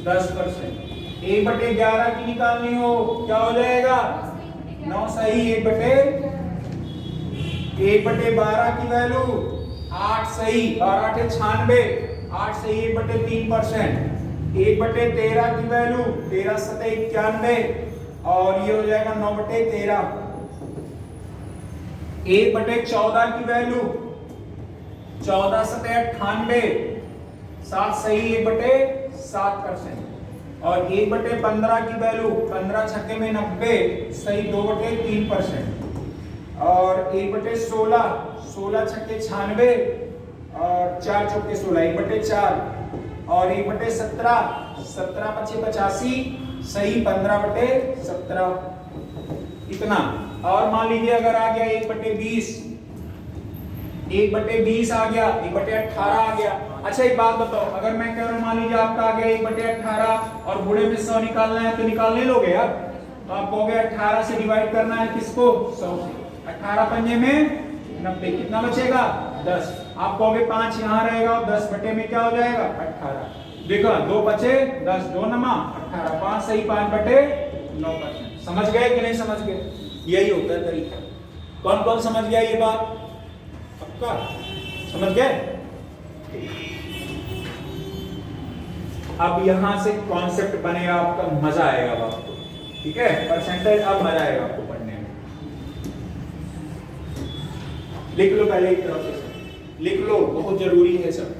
10%। 1/11 की निकालनी हो क्या हो जाएगा? 9 सही 1/12 की वैल्यू 8 सही, 12 8 96, 8 सही 1/3%। 1/13 की वैल्यू 13 7 91, और ये हो जाएगा 9/13। 1/14 की वैल्यू 14 7 98, 7 सही 1/7%। और 1/15 की वैल्यू 15 छक्के में 90, सही 2/3%। और 1/16, 16 छक्के 96, और 4 चौके 16, 1/4। और 1/17, 17 5 85, सही 15/17। इतना। और मान लीजिए अगर आ गया 1/20, 1/20 आ गया, 1/18 आ गया। अच्छा एक बात बताओ, अगर मैं कह रहा हूं मान लीजिए आपका आ गया 1/18 और गुणे में 100 निकालना है, तो निकालने लोगे यार? तो आप कहोगे 18 से डिवाइड करना है किसको? 100 से। 18 पंजे में 90, कितना बचेगा? 10। आप कहोगे 5 यहाँ रहेगा और 10 बटे में क्या हो जाएगा? 18। देखो 2 बचे 10, 2 नमा 18, 5 सही 5/9%। समझ गए कि नहीं समझ गए? यही होता है तरीका। कौन कौन समझ गया ये बात? पक्का समझ गए? अब यहां से कॉन्सेप्ट बनेगा आपका, मजा आएगा आपको। ठीक है, परसेंटेज अब मजा आएगा आपको पढ़ने में। लिख लो पहले एक तरफ से, लिख लो, बहुत जरूरी है सब।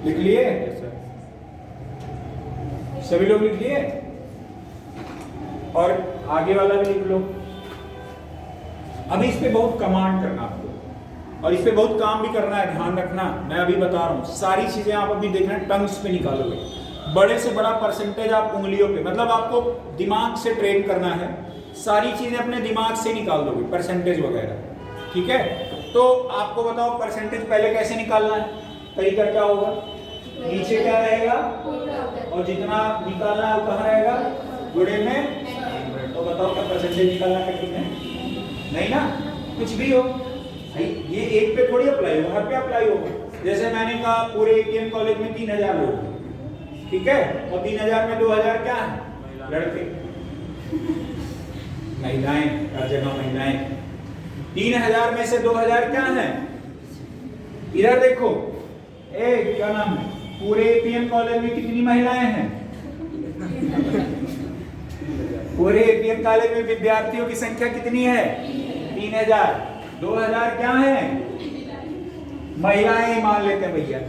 लिख लिए? सभी लोग लिख लिए? और आगे वाला भी लिख लो। अभी इस पे बहुत कमांड करना आपको और इस पे बहुत काम भी करना है, ध्यान रखना। मैं अभी बता रहा हूँ सारी चीजें आप अभी देखना टंग्स पे निकालोगे। बड़े से बड़ा परसेंटेज आप उंगलियों पे, मतलब आपको दिमाग से ट्रेन करना है, सारी चीजें अपने दिमाग से निकाल दोगे, परसेंटेज वगैरह। ठीक है, तो आपको बताओ परसेंटेज पहले कैसे निकालना है, तरीका क्या होगा? नीचे क्या रहेगा और जितना निकालना है वो कहाँ रहेगा? गुणे में। तो बताओ क्या परसेंटेज निकालना है कठिन है? नहीं ना, कुछ भी हो ये एक पे थोड़ी अप्लाई हो, हर पे अप्लाई होगा। जैसे मैंने कहा पूरे एकेएम कॉलेज में 3000 लोग, ठीक है, और 3000 में 2000 क्या है? लड़के, महिलाएं, हर जगह महिलाएं। 3000 में से 2000 क्या है? इधर देखो, क्या नाम है, पूरे एपीएम कॉलेज में कितनी महिलाएं हैं? पूरे एपीएम कॉलेज में विद्यार्थियों की संख्या कितनी है? 3000। 2000 क्या है? महिलाएं मान लेते हैं भैया,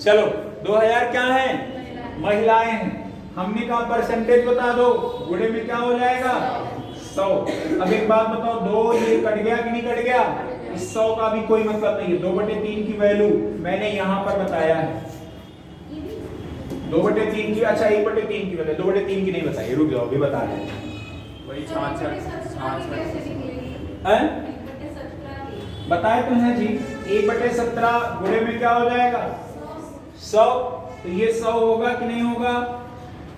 चलो 2000 क्या है? महिलाएं हैं। हमने कहा परसेंटेज बता दो, गुणे में क्या हो जाएगा? 100। अब एक बात बताओ, 2 ये कट गया कि नहीं कट गया? इस 100 का भी कोई मतलब नहीं है। 2/3 की वैल्यू मैंने यहाँ पर बताया है, 2/3 की। अच्छा 1/3 की वैल्यू, 2/3 की नहीं बताई, रुक जाओ अभी बता रहे हैं। वही 6 बताए तो हैं जी, 1/17 गुणे में क्या हो जाएगा? 100। तो ये 100 होगा कि नहीं होगा?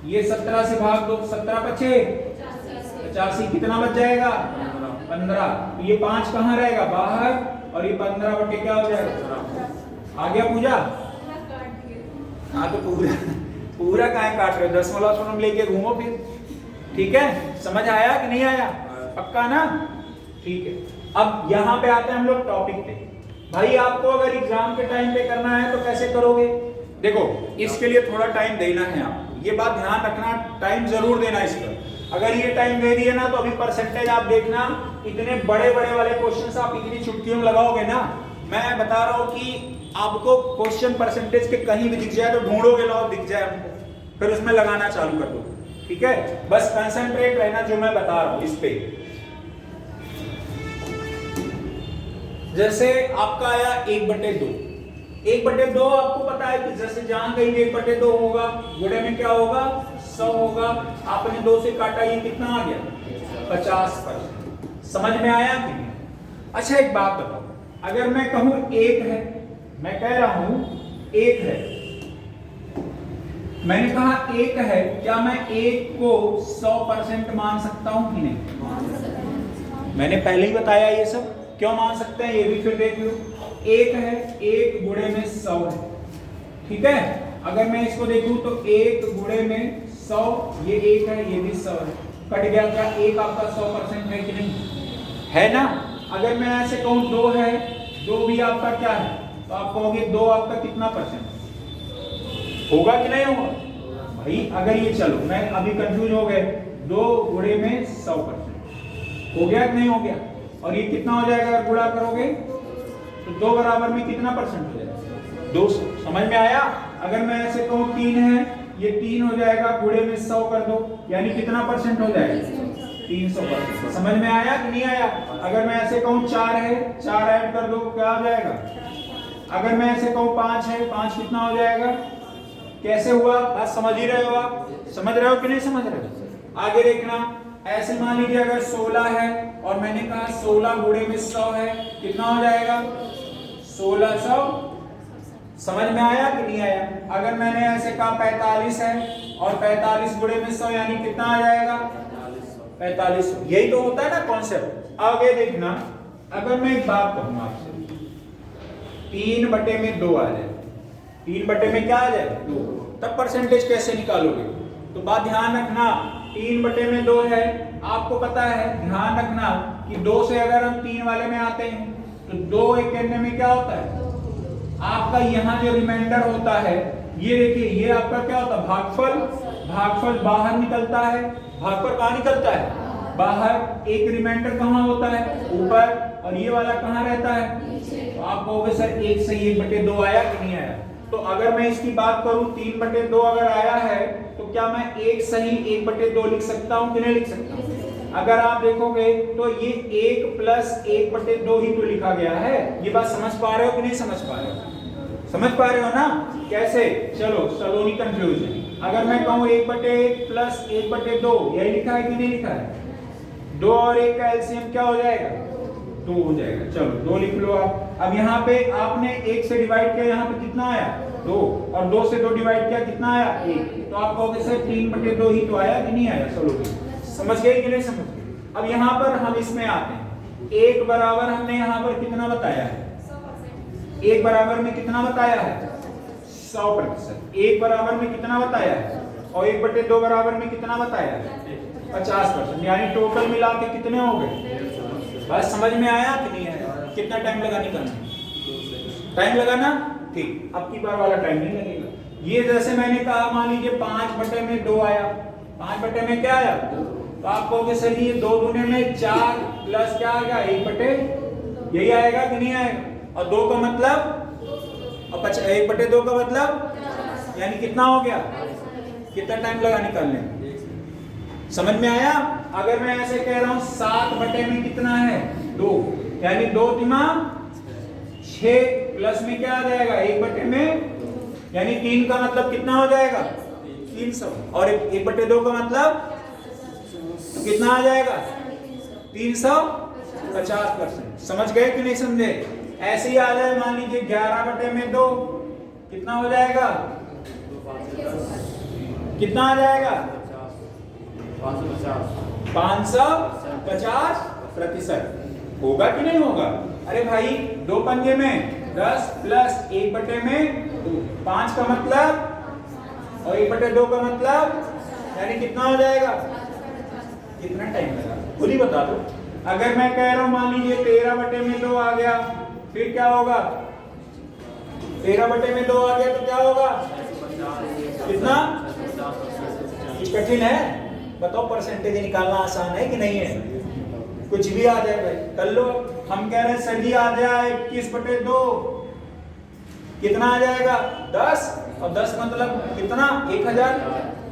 ये 17 से भाग दो, 17 बचे 85, कितना बच जाएगा? 15। तो ये 5 कहाँ रहेगा? बाहर, और ये 15 बटे क्या हो जाएगा? आ गया पूजा? हाँ तो पूरा काहे काट रहे हो? 10वां सोनम लेके घूमो फिर। ठीक है, समझ आया कि नहीं आया? पक्का ना? ठीक है, अब यहाँ पे आते हैं हम लोग टॉपिक पे। भाई आपको अगर एग्जाम के टाइम पे करना है तो कैसे करोगे? देखो इसके लिए थोड़ा टाइम देना है आपको, ये बात ध्यान रखना, टाइम जरूर देना इस पर। अगर ये टाइम दे दिए ना तो अभी परसेंटेज आप देखना, इतने बड़े बड़े वाले क्वेश्चंस आप इतनी चुटकियों में लगाओगे ना, मैं बता रहा हूँ कि आपको क्वेश्चन परसेंटेज के कहीं भी दिख जाए तो ढूंढोगे, लाओ दिख जाए हमको, फिर उसमें लगाना चालू कर दो। ठीक है, बस कंसंट्रेट रहना जो मैं बता रहा हूँ इस पे। जैसे आपका आया 1/2, 1/2 आपको पता है कि जैसे जहां कहीं 1/2 होगा गुणे में क्या होगा? 100 होगा। आपने 2 से काटा, ये कितना आ गया? 50%। समझ में आया कि नहीं? अच्छा एक बात बताओ, अगर मैं कहूं 1 है, मैं कह रहा हूं 1 है, मैंने कहा 1 है, क्या मैं 1 को 100% मान सकता हूं कि नहीं? मैंने पहले ही बताया ये सब, क्यों मान सकते हैं ये भी फिर देख लो। 1 है, 1 गुणे में 100 है, ठीक है। अगर मैं इसको देखूं तो 1 गुणे में 100, ये 1 है, ये भी 100 है, कट गया। क्या 1 आपका 100% है कि नहीं? है ना? अगर मैं ऐसे कहूं 2 है, 2 भी आपका क्या है? तो आप कहोगे 2 आपका कितना परसेंट होगा कि नहीं होगा? भाई अगर ये, चलो मैं अभी कंफ्यूज हो गए, 2 गुणे में 100% हो गया कि नहीं हो गया? और ये कितना हो जाएगा अगर गुणा करोगे तो 2 बराबर में कितना परसेंट हो जाएगा? 200। समझ में आया? अगर मैं ऐसे कहूं 3 है, ये 3 हो जाएगा, गुणे में 100 कर दो, यानी कितना परसेंट हो जाएगा? 300%। समझ में आया कि नहीं आया? अगर मैं ऐसे कहूं 4 है, 4 ऐड कर दो, क्या हो जाएगा? अगर मैं ऐसे कहूं 5 है, 5 कितना हो जाएगा? कैसे हुआ? बात समझ ही रहे हो आप? समझ रहे हो कि नहीं समझ रहे हो? आगे देखना, ऐसे मान लीजिए अगर 16 है और मैंने कहा 16 गुणे में 100 है, कितना हो जाएगा? 1600। समझ में आया कि नहीं आया? अगर मैंने ऐसे कहा 45 है और 45 गुणे में 100 यानी कितना आ जाएगा? 4500। यही तो होता है ना कॉन्सेप्ट। आगे देखना, अगर मैं एक बात कहूं आपसे, 3/2 आ जाए, 3 में क्या आ जाए? 2, तब परसेंटेज कैसे निकालोगे? तो बात ध्यान रखना, 3/2 है, आपको पता है, ध्यान रखना कि 2 से अगर हम 3 वाले में आते हैं तो 2 1 में क्या होता है? आपका यहाँ जो रिमाइंडर होता है, ये देखिए, ये आपका क्या होता है? भागफल। भागफल बाहर निकलता है, भागफल कहाँ निकलता है? बाहर। एक रिमाइंडर कहाँ होता है? ऊपर। और ये वाला कहाँ रहता है? तो आप कहोगे सर 1 से 1/2 आया कि नहीं आया? तो अगर मैं इसकी बात करूं 3/2 अगर आया है तो क्या मैं एक सही 1/2 लिख सकता हूं कि नहीं लिख सकता हूं? अगर आप देखोगे तो ये 1 + 1/2 ही तो लिखा गया है। ये बात समझ पा रहे हो कि नहीं समझ पा रहे हो? समझ पा रहे हो ना? कैसे? चलो सलोनी कंफ्यूजन। अगर मैं कहूं 1/1 + 1/2 यही लिखा है कि नहीं लिखा है? 2 और 1 का एलसीएम क्या हो जाएगा? 2 हो जाएगा। चलो 2 लिख लो आप। अब यहाँ पे आपने 1 से डिवाइड किया, यहाँ पे कितना आया? 2, और 2 से 2 डिवाइड किया, कितना आया? 1। तो आप कहोगे सर 3/2 ही तो आया कि नहीं आया? चलो समझ गए कि नहीं समझ गए? अब यहाँ पर हम इसमें आते हैं। 1 बराबर हमने यहाँ पर कितना बताया है? 1 बराबर में कितना बताया है? 100%। 1 बराबर में कितना बताया है? और 1/2 बराबर में कितना बताया है? 50%। यानी टोटल मिला के कितने हो गए? बस समझ में आया कि नहीं आया? कितना टाइम लगा निकालना? टाइम लगाना? ठीक, अब की बार वाला टाइम नहीं लगेगा। ये जैसे मैंने कहा, मान लीजिए 5/2 आया। 5 में क्या आया? तो आप कहोगे सर ये 2 दूने में 4 प्लस क्या आएगा? 1/, यही आएगा कि नहीं आएगा? और 2 का मतलब, और 1/2 का मतलब, यानी कितना हो गया? कितना टाइम लगा निकालने में? समझ में आया? अगर मैं ऐसे कह रहा हूं 7/, में कितना है? 2, यानी 2 तिमा 6 प्लस में क्या आ जाएगा? 1/, में यानी 3 का मतलब कितना हो जाएगा? 300। और 1/2 का मतलब तो कितना आ जाएगा? 350%। समझ गए कि नहीं समझे? ऐसे ही आ जाए, मान लीजिए 11/2 कितना हो जाएगा? कितना आ जाएगा? 550%। होगा कि नहीं होगा? अरे भाई 2 पंजे में 10 प्लस 1/, में 5 का मतलब और 1/2 का मतलब, यानी कितना हो जाएगा? कितना टाइम लगा? खुद ही बता दो। अगर मैं कह रहा हूं मान लीजिए 13/2 आ गया, फिर क्या होगा? 13/2 आ गया तो क्या होगा? कितना? कठिन है? बताओ, परसेंटेज निकालना आसान है कि नहीं है? कुछ भी आ जाए भाई, कर लो। हम कह रहे हैं सर जी आ जाए 21/2, कितना आ जाएगा? 10, और 10 मतलब कितना? 1000।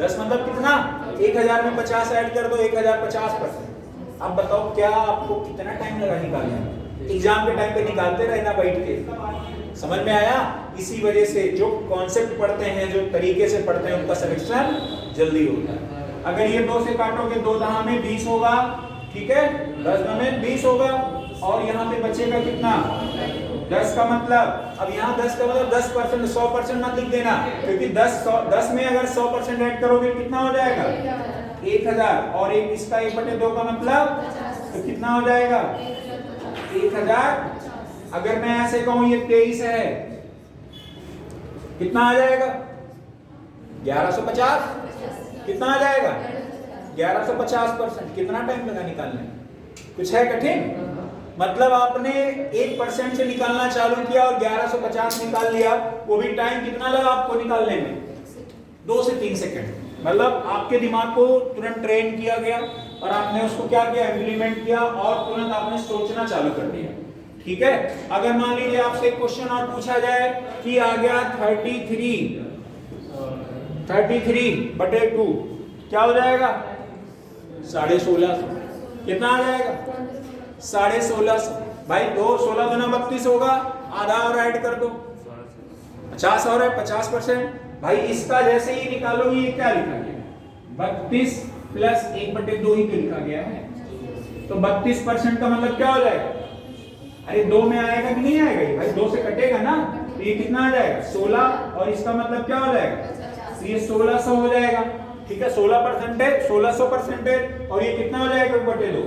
10 मतलब कितना? 1000 में 50 ऐड कर दो, 1050%। अब बताओ क्या आपको कितना टाइम लगा निकालने? एग्जाम के टाइम पे निकालते रहना बैठ के। समझ में आया? इसी वजह से जो कॉन्सेप्ट पढ़ते हैं, जो तरीके से पढ़ते हैं, उनका सिलेक्शन जल्दी होता है। अगर ये 2 से काटोगे, 2 दहा में 20 होगा, ठीक है? 10 में 20 होगा, और यहाँ पे बचेगा कितना? 10 का मतलब, अब यहाँ 10 का मतलब 10%, 100% मत लिख देना, क्योंकि 10 में अगर 100% ऐड करोगे कितना हो जाएगा? 1000। और एक इसका 1/2 का मतलब तो कितना हो जाएगा? 1000। अगर मैं ऐसे कहूं ये 23 है, कितना आ जाएगा? 1150। कितना आ जाएगा? 1150%। कितना टाइम लगा निकालने? कुछ है कठिन? मतलब आपने 1% से निकालना चालू किया और 1150 निकाल लिया, वो भी टाइम कितना लगा आपको निकालने में? 2 से 3 सेकंड। मतलब आपके दिमाग को तुरंत ट्रेन किया गया और आपने उसको क्या किया? इम्प्लीमेंट किया, और तुरंत आपने सोचना चालू कर दिया। ठीक है? अगर मान लीजिए आपसे एक क्वेश्चन और पूछा जाए कि आ गया 33/2, क्या हो जाएगा? 1650। कितना आ जाएगा? 1650। भाई 16 गुना 32 होगा, आधा और ऐड कर दो, 50 और है 50%। भाई इसका जैसे ही निकालोगे, ये क्या लिखा गया? 32 प्लस 1/2 ही तो लिखा गया है। तो 32% का मतलब क्या हो जाएगा? अरे 2 में आएगा कि नहीं आएगा? भाई 2 से कटेगा ना, तो ये कितना आ जाएगा? 16, और इसका मतलब क्या हो जाएगा? तो ये 1600 हो जाएगा। ठीक है? 16% है, 1600%, और ये कितना हो जाएगा? 1/2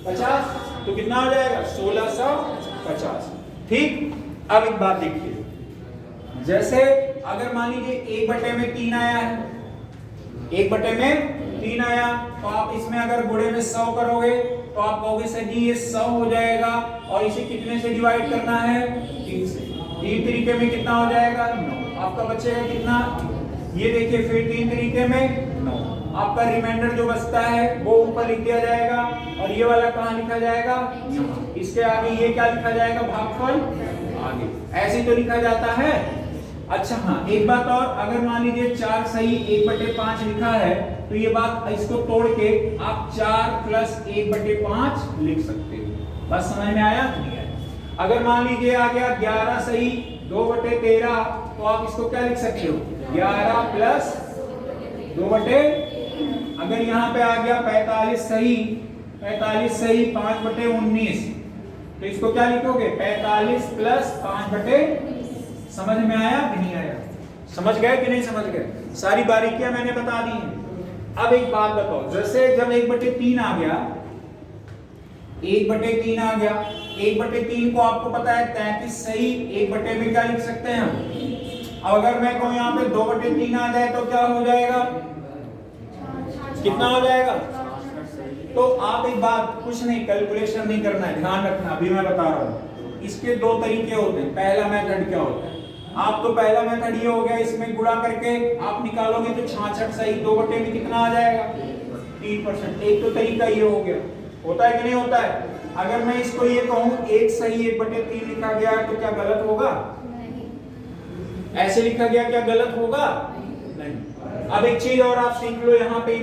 50, तो कितना हो जाएगा? 1650। ठीक? अब एक बात देखिए, जैसे अगर मान लीजिए 1/3 आया है, 1/3 आया, तो आप इसमें अगर गुणे में 100 करोगे तो आप कहोगे सर जी ये 100 हो जाएगा, और इसे कितने से डिवाइड करना है? 3 से। 3 तरीके में कितना हो जाएगा? 9। आपका बचेगा कितना? ये देखिए, फिर 3 तरीके में 9। आपका रिमाइंडर जो बचता है वो ऊपर लिख दिया जाएगा, और ये वाला कहाँ लिखा जाएगा? इसके आगे ये क्या लिखा जाएगा? भागफल आगे। ऐसे तो लिखा जाता है। अच्छा हाँ, एक बात और, अगर मान लीजिए 4 सही 1/5 लिखा है तो ये बात इसको तोड़ के आप 4 प्लस 1/5 लिख सकते हो। बस समझ में आया कि नहीं आया? अगर मान लीजिए आ गया 11 सही 2/13 तो आप इसको क्या लिख सकते हो? 11 प्लस 2/, अगर यहाँ पे आ गया 45 सही 5/19 तो इसको क्या लिखोगे? 45 प्लस 5/, समझ में आया कि नहीं आया? समझ गए कि नहीं समझ गए? सारी बारीकियां मैंने बता दी हैं। अब एक बात बताओ, जैसे जब 1/3 आ गया, 1/3 आ गया, 1/3 को आपको पता है 33 सही 1/, में क्या लिख सकते हैं हम? अब अगर मैं कहूं यहाँ पे 2/3 आ जाए तो क्या हो जाएगा? कितना हो जाएगा? तो आप एक बात, कुछ नहीं, कैलकुलेशन नहीं करना है, ध्यान रखना, अभी मैं बता रहा हूँ। इसके 2 तरीके होते हैं। पहला मेथड क्या होता है? आप तो पहला मेथड ये हो गया, इसमें गुणा करके आप निकालोगे तो 66 सही 2/, में कितना आ जाएगा? 3%। एक तो तरीका ये हो गया, होता है कि नहीं होता है? अगर मैं इसको ये कहूँ 1 सही 1/3 लिखा गया है तो क्या गलत होगा? ऐसे लिखा गया क्या गलत होगा? नहीं। अब एक चीज और आप सीख लो, यहाँ पे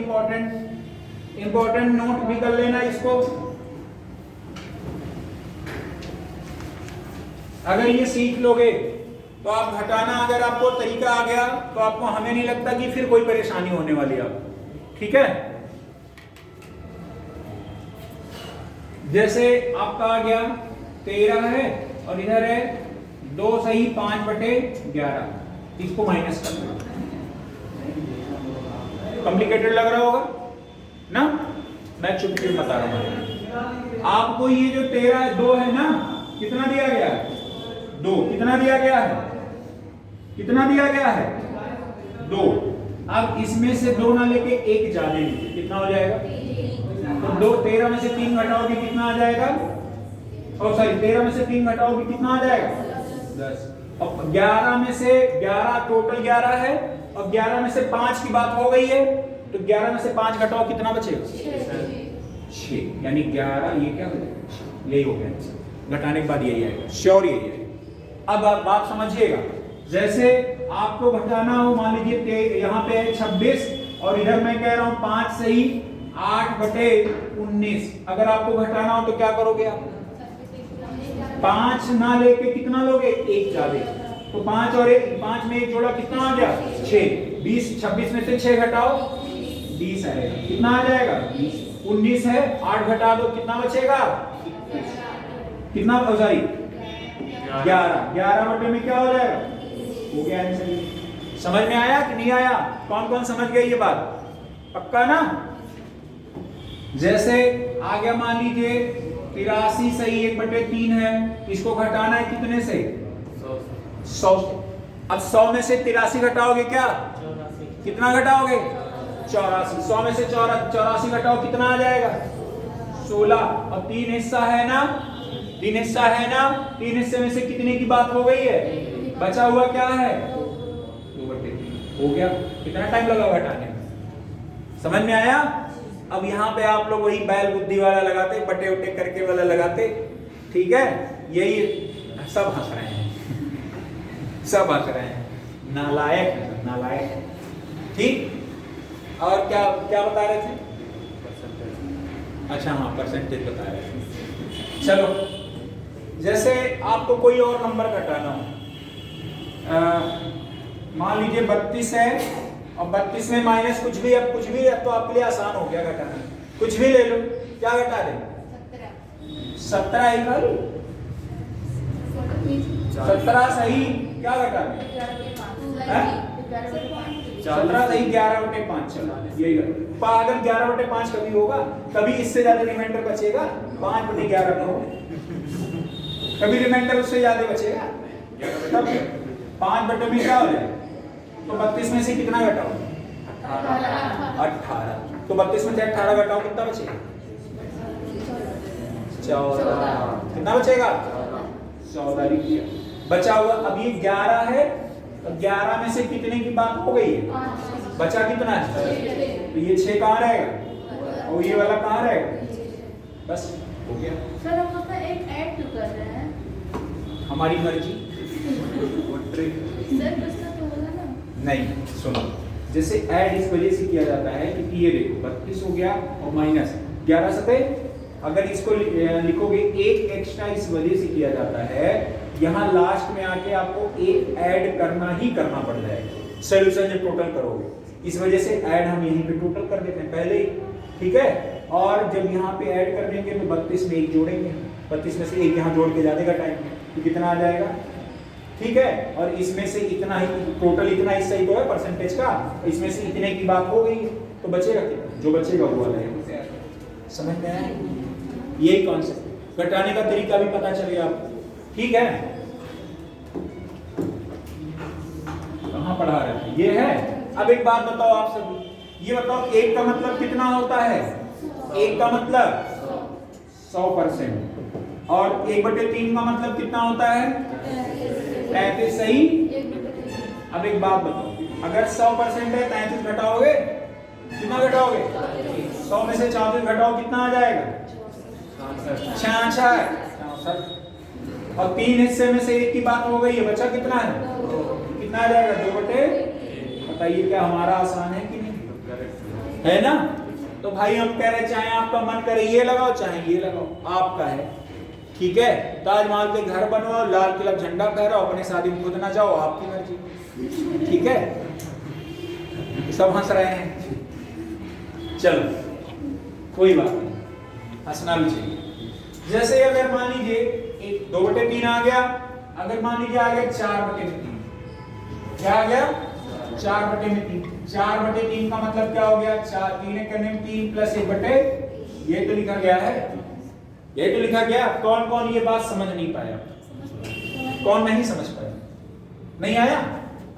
इंपॉर्टेंट नोट भी कर लेना इसको। अगर ये सीख लोगे तो आप घटाना, अगर आपको तरीका आ गया तो आपको, हमें नहीं लगता कि फिर कोई परेशानी होने वाली है आपको। ठीक है, जैसे आपका आ गया 13 है और इधर है 2 सही 5/11, इसको माइनस कर दो। कॉम्प्लिकेटेड लग रहा होगा ना? मैं चुपके बता रहा हूं आपको। ये जो 13 है 2 है ना, कितना दिया गया है? 2। कितना दिया गया है? कितना दिया गया है? 2। अब इसमें से 2 ना लेके 1 ज्यादा लीजिए, कितना हो जाएगा? तो 2 13 में से 3 घटाओगे कितना आ जाएगा? और सॉरी 13 में से 3 घटाओगे कितना आ जाएगा? 10। अब 11 में से 11, टोटल 11 है और 11 में से 5 की बात हो गई है तो 11 में से 5 घटाओ कितना बचेगा? 6। यानी 11, ये क्या हो जाएगा? यही हो गया, घटाने के बाद यही आएगा, श्योर यही आएगा। अब आप बात समझिएगा, जैसे आपको घटाना हो, मान लीजिए यहाँ पे है 26 और इधर मैं कह रहा हूँ 5 सही 8/19। अगर आपको घटाना हो तो क्या करोगे आप? 5 ना लेके कितना लोगे? 1 ज्यादा। तो 5 और 1, 5 में 1 जोड़ा कितना आ गया? 6। 20, 26 में से 6 घटाओ 20 आएगा, कितना आ जाएगा? 19 है, 8 घटा दो कितना बचेगा? कितना? सॉरी 11। 11 में क्या हो जाएगा? हो गया आंसर। समझ में आया कि नहीं आया? कौन कौन समझ गया ये बात? पक्का ना? जैसे आ गया, मान लीजिए 83 सही 1/3 है, इसको घटाना है कितने से? 100 से। अब 100 में से 83 घटाओगे क्या? कितना घटाओगे? 84। 100 में से 84 घटाओ कितना आ जाएगा? 16। और 3 हिस्सा है ना, 3 हिस्सा है ना, 3 हिस्से में से कितने की बात हो गई है? बचा हुआ क्या है? 2/3 हो गया। कितना टाइम लगा घटाने में? समझ में आया? अब यहाँ पे आप लोग वही बैल बुद्धि वाला लगाते, बटे उटे करके वाला लगाते, ठीक है? यही सब हंस रहे हैं सब हंस रहे हैं, नालायक है, नालायक। ठीक, और क्या क्या बता रहे थे? अच्छा हाँ, परसेंटेज बता रहे थे। चलो, जैसे आपको कोई और नंबर घटाना हो, मान लीजिए 32 है और 32 में माइनस कुछ भी, अब कुछ भी है तो आपके लिए आसान हो गया घटाना। कुछ भी ले लो, क्या घटा दे? 17 ही खाली 17 सही क्या घटा दे? 17 सही 11/5। चलो यही अगर 11/5 कभी होगा, कभी इससे ज्यादा रिमाइंडर बचेगा 5/11 में हो, कभी रिमाइंडर उससे ज्यादा बचेगा, तब 5/में क्या हो जाए? तो 32 में से कितना घटाओ? 18। तो 32 में से 18 घटाओ कितना बचेगा? 14। कितना बचेगा? 14 लिख दिया। बचा हुआ अब ये 11 है, तो 11 में से कितने की बात हो गई है? बचा कितना है? तो ये 6 कहाँ रहेगा और ये वाला कहाँ रहेगा? बस हो गया। सर हम लोग एक ऐड क्यों कर रहे हैं? हमारी मर्जी सर प्रश्न तो होगा ना। नहीं, सुनो, जैसे ऐड इस वजह से किया जाता है क्योंकि ये देखो 32 हो गया और माइनस 11 सते, अगर इसको लिखोगे एक एक्स्ट्रा इस वजह से किया जाता है, यहाँ लास्ट में आके आपको एक ऐड करना ही करना पड़ जाएगा सॉल्यूशन जब टोटल करोगे, इस वजह से ऐड हम यहीं पे टोटल कर देते हैं पहले ही, ठीक है। और जब यहाँ पे ऐड कर देंगे तो 32 में एक जोड़ेंगे, 32 में से एक यहाँ जोड़ के जा देगा टाइम में, तो कितना आ जाएगा, ठीक है। और इसमें से इतना ही टोटल, इतना हिस्सा ही तो है परसेंटेज का, इसमें से इतने की बात हो गई तो बचेगा कितना, जो बचेगा वो वाला है। समझ में आया? यही कॉन्सेप्ट, घटाने का तरीका भी पता चलेगा आपको, ठीक है। कहाँ पढ़ा रहे थे, ये है। अब एक बात बताओ आप सभी, ये बताओ एक का मतलब कितना होता है, एक का मतलब 100%, और 1/3 का मतलब कितना होता है 33, सही। अब एक बात बताओ, अगर 100% है 33 घटाओगे, कितना घटाओगे, 100 में से 34 घटाओ, कितना आ जाएगा 66, और 3 हिस्से में से एक की बात हो गई है, बचा कितना है, कितना आ जाएगा 2/, बताइए क्या हमारा आसान है कि नहीं, है ना। तो भाई हम कह रहे चाहे आपका मन करे ये लगाओ चाहे ये लगाओ, आपका है, ठीक है। ताजमहल के घर बनवाओ, लाल किला झंडा फहराओ, अपने शादी में खुद ना जाओ, आपकी मर्जी, ठीक है। सब हंस रहे हैं, चलो कोई बात नहीं, हंसना भी चाहिए। जैसे अगर मान लीजिए एक 2/3 आ गया, अगर मान लीजिए आ गया 4/3, क्या आ गया 4/3, 4/3 का मतलब क्या हो गया, 4 3 करने में 3 + 1/, ये तो लिखा गया है, ये तो लिखा गया। कौन कौन ये बात समझ नहीं पाया, कौन नहीं समझ पाया, नहीं आया।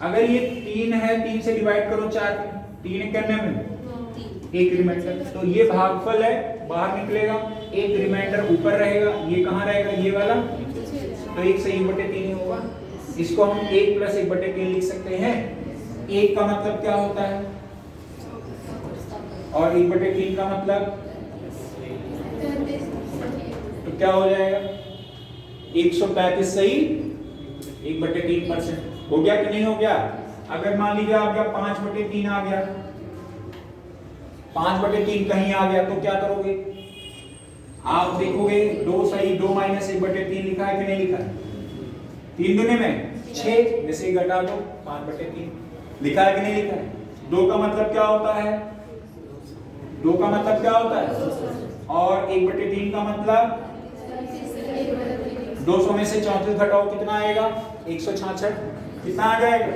अगर ये 3 है, 3 से डिवाइड करो 4, 3 करने में 1 रिमाइंडर, तो ये भागफल है, बाहर निकलेगा, एक रिमाइंडर ऊपर रहेगा, ये कहाँ रहेगा, ये वाला, तो 1 से 1/3 ही होगा। इसको हम 1 + 1/3 लिख सकते हैं। 1 का मतलब क्या होता है और 1/3 का मतलब, तो क्या हो जाएगा 133, सही। 1/3% हो गया कि नहीं हो गया। अगर मान लीजिए आ गया 5/3 आ गया, 5/3 कहीं आ गया तो क्या करोगे, आप देखोगे 2 सही, 2 - 1/3 लिखा है कि नहीं लिखा है, 3 दूने में 6 में से घटा दो, 5/3 लिखा है कि नहीं लिखा है। 2 का मतलब क्या होता है, 2 का मतलब क्या होता है, और 1/3 का मतलब 200 में से 34 घटाओ, कितना आएगा 166, कितना आ जाएगा।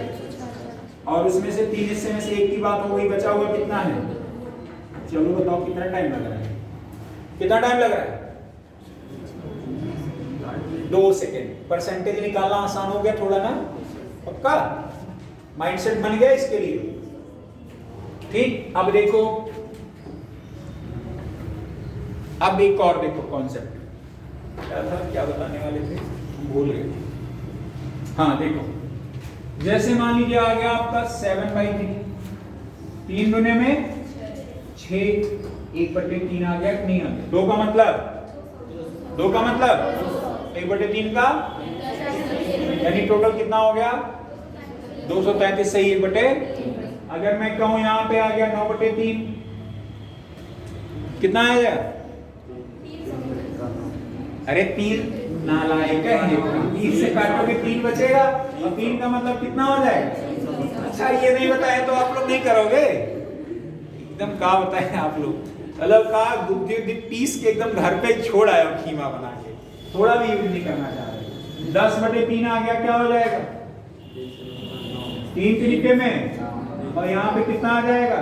और उसमें से 3 हिस्से में से एक की बात हो गई, बचा हुआ कितना है, चलो बताओ कितना टाइम लग रहा है, कितना टाइम लग रहा है 2 सेकेंड। परसेंटेज निकालना आसान हो गया थोड़ा ना, पक्का माइंडसेट बन गया इसके लिए, ठीक। अब देखो, अब एक और देखो कॉन्सेप्ट, क्या था, क्या बताने वाले थे, भूल गए। हाँ देखो, जैसे मान लीजिए आ गया आपका 7/3, 3 दूने में 6, 1/3 आ गया कि नहीं आ गया। 2 का मतलब 1/3 का, यानी टोटल कितना हो गया 233, सही 1/। अगर मैं कहूं यहाँ पे आ गया 9/3, कितना आया, अरे 3 नालायक है, 3 से काटोगे 3 बचेगा, और 3 का मतलब कितना हो जाएगा। अच्छा ये नहीं बताया तो आप लोग नहीं करोगे, एकदम का बताए आप लोग, मतलब का गुद्दी पीस के एकदम घर पे छोड़ आए हो खीमा बना के, थोड़ा भी यूज नहीं करना चाह रहे। 10/3 आ गया, क्या हो जाएगा 3 तरीके में, और यहाँ पे कितना आ जाएगा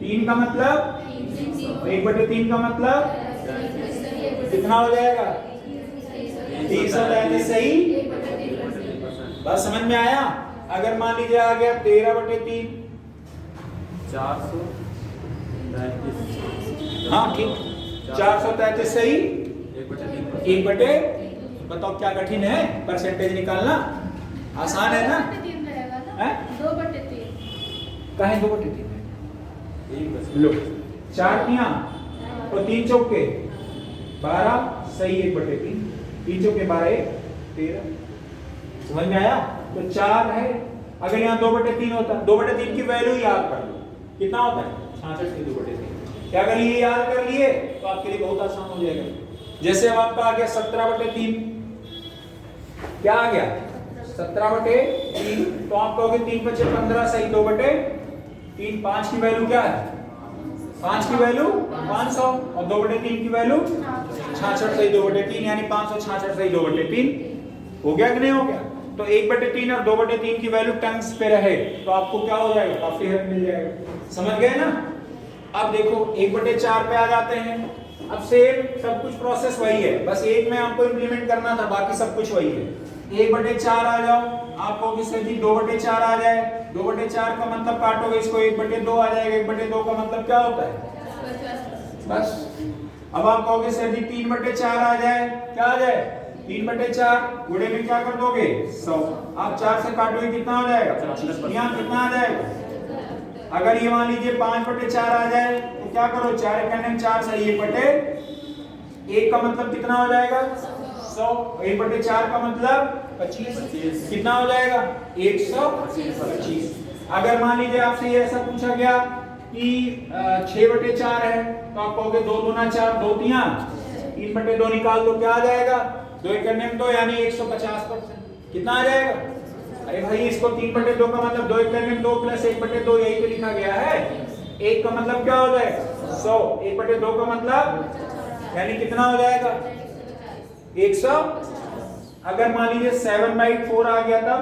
3 का मतलब, 1/3 का मतलब कितना हो जाएगा 333, सही। बस समझ में आया। अगर मान लीजिए आ गया 13/3, 433, हाँ ठीक, 433, सही। 1/, बताओ क्या कठिन है परसेंटेज निकालना, आसान है ना, 2/3 कहीं 2/3 लो, 4 तियां और 3 चौके 12, सही 1/3, 3 चौके 12, 13, समझ में आया? तो 4 है, अगर यहाँ 2/3 होता, 2/3 की वैल्यू याद कर लो कितना होता है 66 से 2/3। क्या कर लिए? याद कर लिए तो आपके लिए बहुत आसान हो जाएगा। जैसे अब आपका आ गया 17/3, क्या आ गया 17/3, तो आप कहोगे 3 बचे 15 सही 2/3, 5 की वैल्यू क्या है 5 की वैल्यू 500 और 2/3 की वैल्यू 66 सही 2/3 यानी 566 सही 2/3 हो गया कि नहीं हो गया? तो 1/3 और 2/3 की वैल्यू टर्म्स पे रहे तो आपको क्या हो जाएगा? काफी हेल्प मिल जाएगा। समझ गए ना? अब देखो 1/4 पे आ जाते हैं। अब सेम सब कुछ प्रोसेस वही है, बस एक में आपको इंप्लीमेंट करना था, बाकी सब कुछ वही है। 1/4 आ जाओ, आपको किससे जी 2/4 आ जाए, 2/4 का मतलब काटोगे इसको 1/2 आ जाएगा, 1/2 का मतलब क्या होता है बस। अब आप कहोगे सर जी 3/4 आ जाए, क्या आ जाए 3/4, गुणे में क्या कर दोगे 100, आप 4 से काटोगे कितना हो जाएगा? यहाँ कितना आ जाएगा? अगर ये मान लीजिए 5/4 आ जाए तो क्या करो 4 × 4 सही 1/1 का मतलब कितना हो जाएगा 100, 1/4 का मतलब 25 कितना हो जाएगा 125। अगर मान लीजिए आपसे ये ऐसा पूछा गया कि 6/4 है तो आप कहोगे 2 दूना 4, 2 तिया 3/2 निकाल दो, क्या आ जाएगा 2 × 2 यानी 150%। कितना आ जाएगा? अरे भाई इसको 3/2 का मतलब 2 × 2 + 1/2 यही पे लिखा गया है। 1 का मतलब क्या हो जाएगा 100, 1/2 का मतलब यानी कितना हो जाएगा 100। अगर मान लीजिए 7/4 आ गया तब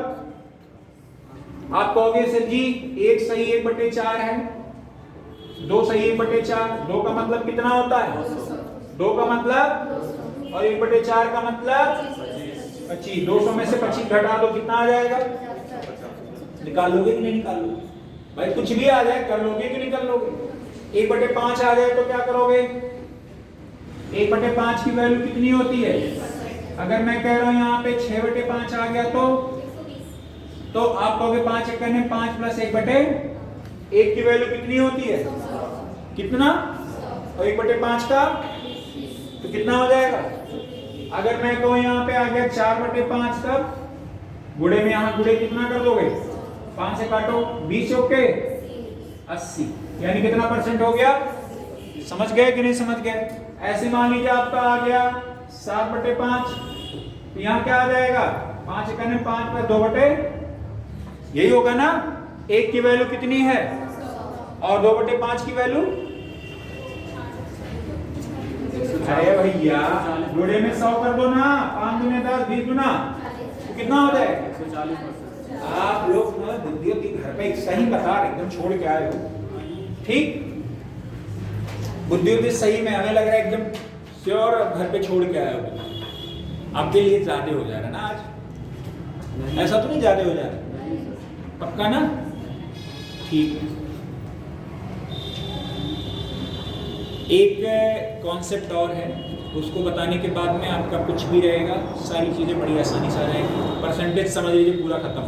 आप कहोगे सर जी 1 सही 1/4 है, 2 सही 1/4, 2 का मतलब कितना होता है 2 का मतलब और 1/4 का मतलब 25, 200 में से 25 घटा दो कितना आ जाएगा? निकाल लोगे कि नहीं निकाल लोगे? भाई कुछ भी आ जाए कर लोगे कि नहीं कर लोगे? 1/5 आ जाए तो क्या करोगे? 1/5 की वैल्यू कितनी होती है? अगर मैं कह रहा हूं यहाँ पे 6/5 आ गया तो आप कहोगे 5 × 5 + 1/1 की वैल्यू कितनी होती है? कितना? और 1/5 का तो कितना हो जाएगा? अगर मैं कहूं यहाँ पे आ गया 4/5 तब गुणे में यहाँ गुणे कितना कर दोगे 5 से काटो 20 चौके 80 यानी कितना परसेंट हो गया? समझ गए कि नहीं समझ गए? ऐसे मान लीजिए आपका आ गया 7/5 तो यहाँ क्या आ जाएगा 5 × 5 + 2/, यही होगा ना। 1 की वैल्यू कितनी है और 2/5 की वैल्यू? अरे भैया गुणे में 100 कर दो ना, 5 दूने 10, 20 गुना तो कितना हो जाएगा 140%। आप लोग ना बुद्धि होती घर पे सही बता रहे एकदम छोड़ के आए हो, ठीक बुद्धि होती सही में हमें लग रहा है एकदम श्योर घर पे छोड़ के आए हो। आपके लिए ज्यादा हो जा रहा है ना आज, ऐसा तो नहीं ज्यादा हो जा रहा पक्का ना? ठीक है। एक कॉन्सेप्ट और है, उसको बताने के बाद में आपका कुछ भी रहेगा, सारी चीज़ें बड़ी आसानी से आ जाएंगी। परसेंटेज समझ लीजिए पूरा खत्म।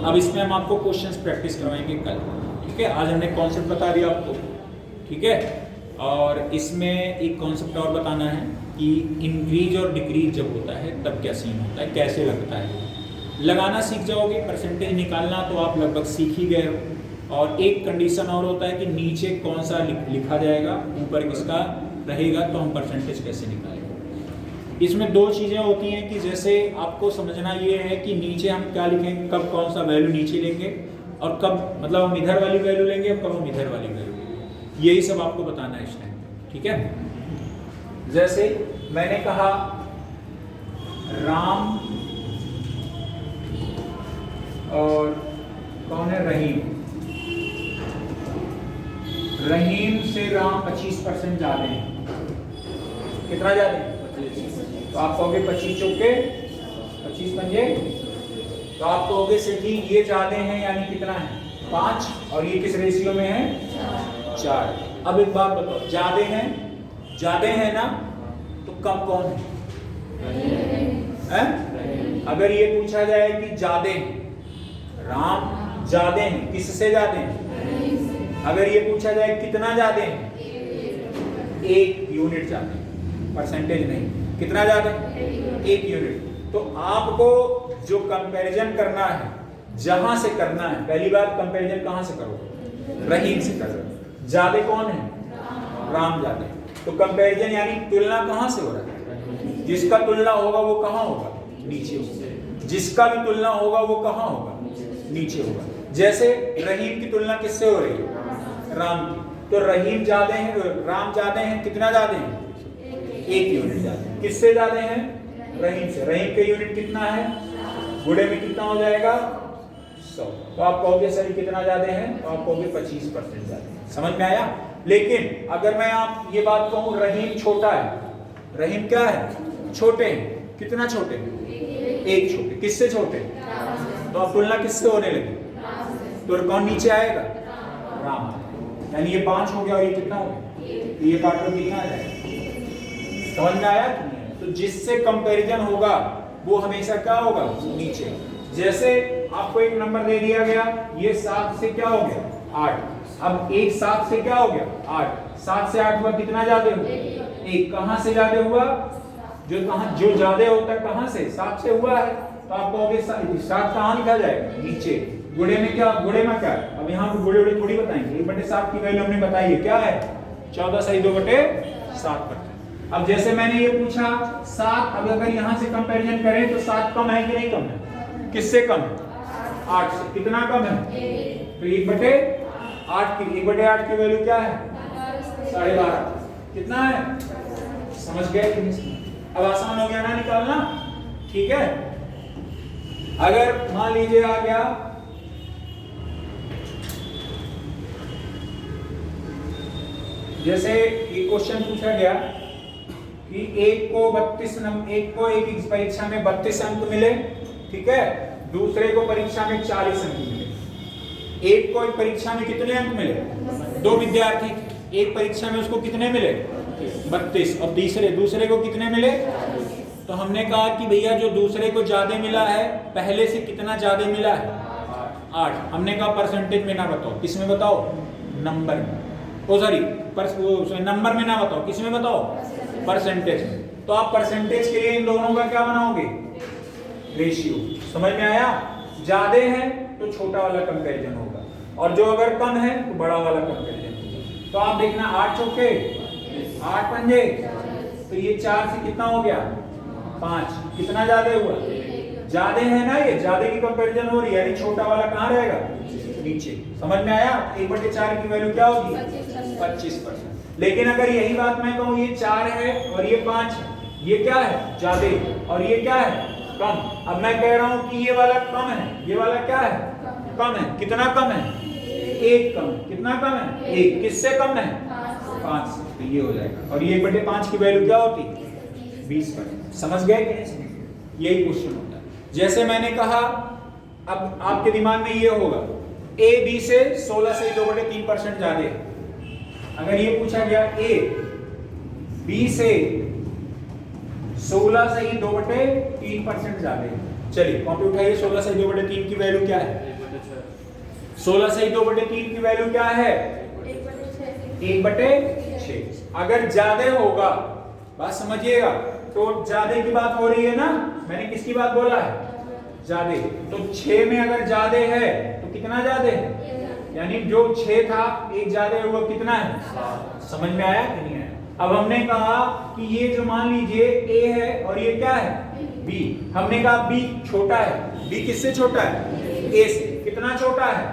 अब इसमें हम आपको क्वेश्चंस प्रैक्टिस करवाएंगे कल, ठीक है? आज हमने कॉन्सेप्ट बता दिया आपको, ठीक है? और इसमें एक कॉन्सेप्ट और बताना है कि इंक्रीज और डिक्रीज जब होता है तब क्या सीन होता है, कैसे लगता है। लगाना सीख जाओगे, परसेंटेज निकालना तो आप लगभग सीख ही गए हो। और एक कंडीशन और होता है कि नीचे कौन सा लिखा जाएगा, ऊपर किसका रहेगा, तो हम परसेंटेज कैसे निकालेंगे। इसमें 2 चीज़ें होती हैं कि जैसे आपको समझना ये है कि नीचे हम क्या लिखेंगे, कब कौन सा वैल्यू नीचे लेंगे और कब मतलब हम इधर वाली वैल्यू लेंगे और कब हम इधर वाली वैल्यू लेंगे, यही सब आपको बताना है इस टाइम, ठीक है? जैसे मैंने कहा राम और कौन है रहीम, रहीम से राम 25% ज्यादा है। कितना ज्यादा है? 25। तो आप कहोगे 25 चौके 25 पंजे, तो आप कहोगे से कि ये ज्यादा है यानी कितना है 5 और ये किस रेशियो में है 4। अब एक बात बताओ, ज्यादा है ना तो कब कौन है? अगर ये पूछा जाए कि ज्यादा राम ज्यादा है, किससे ज्यादा है? अगर ये पूछा जाए कितना ज्यादा है, 1 यूनिट ज्यादा है, परसेंटेज नहीं, कितना ज्यादा है 1 यूनिट। तो आपको जो कंपैरिजन करना है, जहां से करना है, पहली बात कंपैरिजन कहां से करो? रहीम से करो। ज्यादा कौन है? राम ज्यादा। तो कंपैरिजन यानी तुलना कहां से हो रहा है? जिसका तुलना होगा वो कहां होगा? नीचे होगा। जिसका भी तुलना होगा वो कहां होगा? नीचे होगा। जैसे रहीम की तुलना किससे हो रही है? राम की। तो रहीम ज्यादा है, राम ज्यादा है, कितना ज्यादा है? 1 यूनिट ज्यादा है। किससे ज्यादा है? रहीम से। रहीम का यूनिट कितना है? गुणे में कितना हो जाएगा? 100। तो आप कहोगे सर कितना ज्यादा है? तो आप कहोगे 25% ज्यादा है। समझ में आया? लेकिन अगर मैं आप ये बात कहूं रहीम छोटा है, रहीम क्या है? छोटे हैं। कितना छोटे? 1 छोटे। किससे छोटे? तो अब तुलना किससे होने लगी? तो कौन नीचे आएगा? राम। यानी ये 5 हो गया और ये कितना हो गया? तो ये काटो कितना आ जाएगा? समझ में आया? तो जिससे कंपैरिजन होगा वो हमेशा क्या होगा? नीचे। जैसे आपको एक नंबर दे दिया गया, ये 7 से क्या हो गया? 8। अब 1 7 से क्या हो गया? 8। 7 से 8 हुआ कितना ज्यादा हुआ? 1। कहां से ज्यादा हुआ? जो ज्यादा होता है कहां से? 7 से हुआ है। तो आप कहोगे 7 कहां लिखा जाएगा? नीचे। गुणे में क्या? गुणे में क्या? अब यहाँ पे गुणे थोड़ी बताएंगे। 1/7 की वैल्यू हमने बताई है, क्या है? 14/2/7। अब जैसे मैंने ये पूछा 7, अब अगर यहाँ से कंपैरिजन करें तो 7 कम है कि नहीं कम है? किससे कम है? 8 से। कितना कम है? तो 1/8 की 1/8 की वैल्यू क्या है? 12.5। कितना है? समझ गए कि नहीं? अब आसान हो गया ना निकालना? ठीक है। अगर मान लीजिए आ गया जैसे एक क्वेश्चन पूछा गया कि एक को एक परीक्षा में 32 अंक मिले, ठीक है, दूसरे को परीक्षा में 40 अंक मिले। एक को एक परीक्षा में कितने अंक मिले? 2 विद्यार्थी, एक परीक्षा में उसको कितने मिले? 32। और दूसरे को कितने मिले? तो हमने कहा कि भैया जो दूसरे को ज्यादा मिला है पहले से कितना ज्यादा मिला है? 8। हमने कहा परसेंटेज में ना बताओ, किस में बताओ? नंबर में। नंबर में ना बताओ, किस में बताओ? परसेंटेज में। तो आप परसेंटेज के लिए इन दोनों का क्या बनाओगे? रेशियो। समझ में आया? ज्यादा है तो छोटा वाला कंपैरिजन होगा, और जो अगर कम है तो बड़ा वाला कंपैरिजन होगा। तो आप देखना 8 चौके 8 पंजे, तो ये 4 से कितना हो गया? 5। कितना ज्यादा हुआ? ज्यादा है ना, ये ज्यादा की कंपैरिजन हो रही है, यानी छोटा वाला कहाँ रहेगा? नीचे। समझ में आया? 1/4 की वैल्यू क्या होगी? 25%। लेकिन अगर यही बात मैं कहूं ये 4 है और ये 5 है, ये क्या है? ज्यादा, और ये क्या है? कम। अब मैं कह रहा हूं कि ये वाला कम है, ये वाला क्या है? कम है। कितना कम है? 1 कम है। कितना कम है? 1। किससे कम है? 5 से। तो ये हो जाएगा। और ये 1/5 की वैल्यू क्या होती? 20%। समझ गए कि नहीं? यही क्वेश्चन होता है। जैसे मैंने कहा, अब आपके दिमाग में ये होगा A B से 16 से 2/3% ज्यादा है। अगर ये पूछा गया A B से 16 से 2/3% ज्यादा है, चलिए कॉपी उठाइए। 16 से 2/3 की वैल्यू क्या है? 16 से 2/3 की वैल्यू क्या है? 1/6। अगर ज्यादा होगा, बात समझिएगा, तो ज्यादा की बात हो रही है ना, मैंने किसकी बात बोला है? ज्यादा। तो 6 में अगर ज्यादा है तो कितना ज्यादा है? यानी जो 6 था एक ज्यादा हुआ, कितना है? 7। समझ में आया कि नहीं आया? अब हमने कहा कि ये जो मान लीजिए A है और ये क्या है? B। हमने कहा B छोटा है। B किससे छोटा है? A से। कितना छोटा है?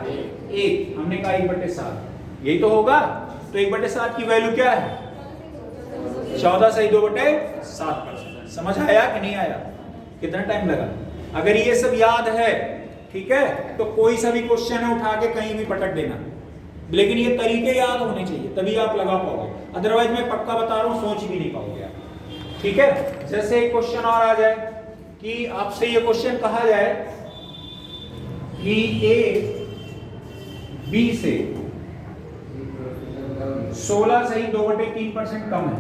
1। हमने कहा 1/7। यही तो होगा। तो 1/7 की वैल्यू क्या है? 14 से 2/7%। समझ आया कि नहीं आया? कितना टाइम लगा? अगर ये सब याद है, ठीक है, तो कोई सा भी क्वेश्चन है उठा के कहीं भी पटक देना, लेकिन ये तरीके याद होने चाहिए, तभी आप लगा पाओगे। अदरवाइज मैं पक्का बता रहा हूं, सोच भी नहीं पाओगे आप। ठीक है। जैसे एक क्वेश्चन और आ जाए कि आपसे ये क्वेश्चन कहा जाए कि A B से 16 से 2/3% कम है।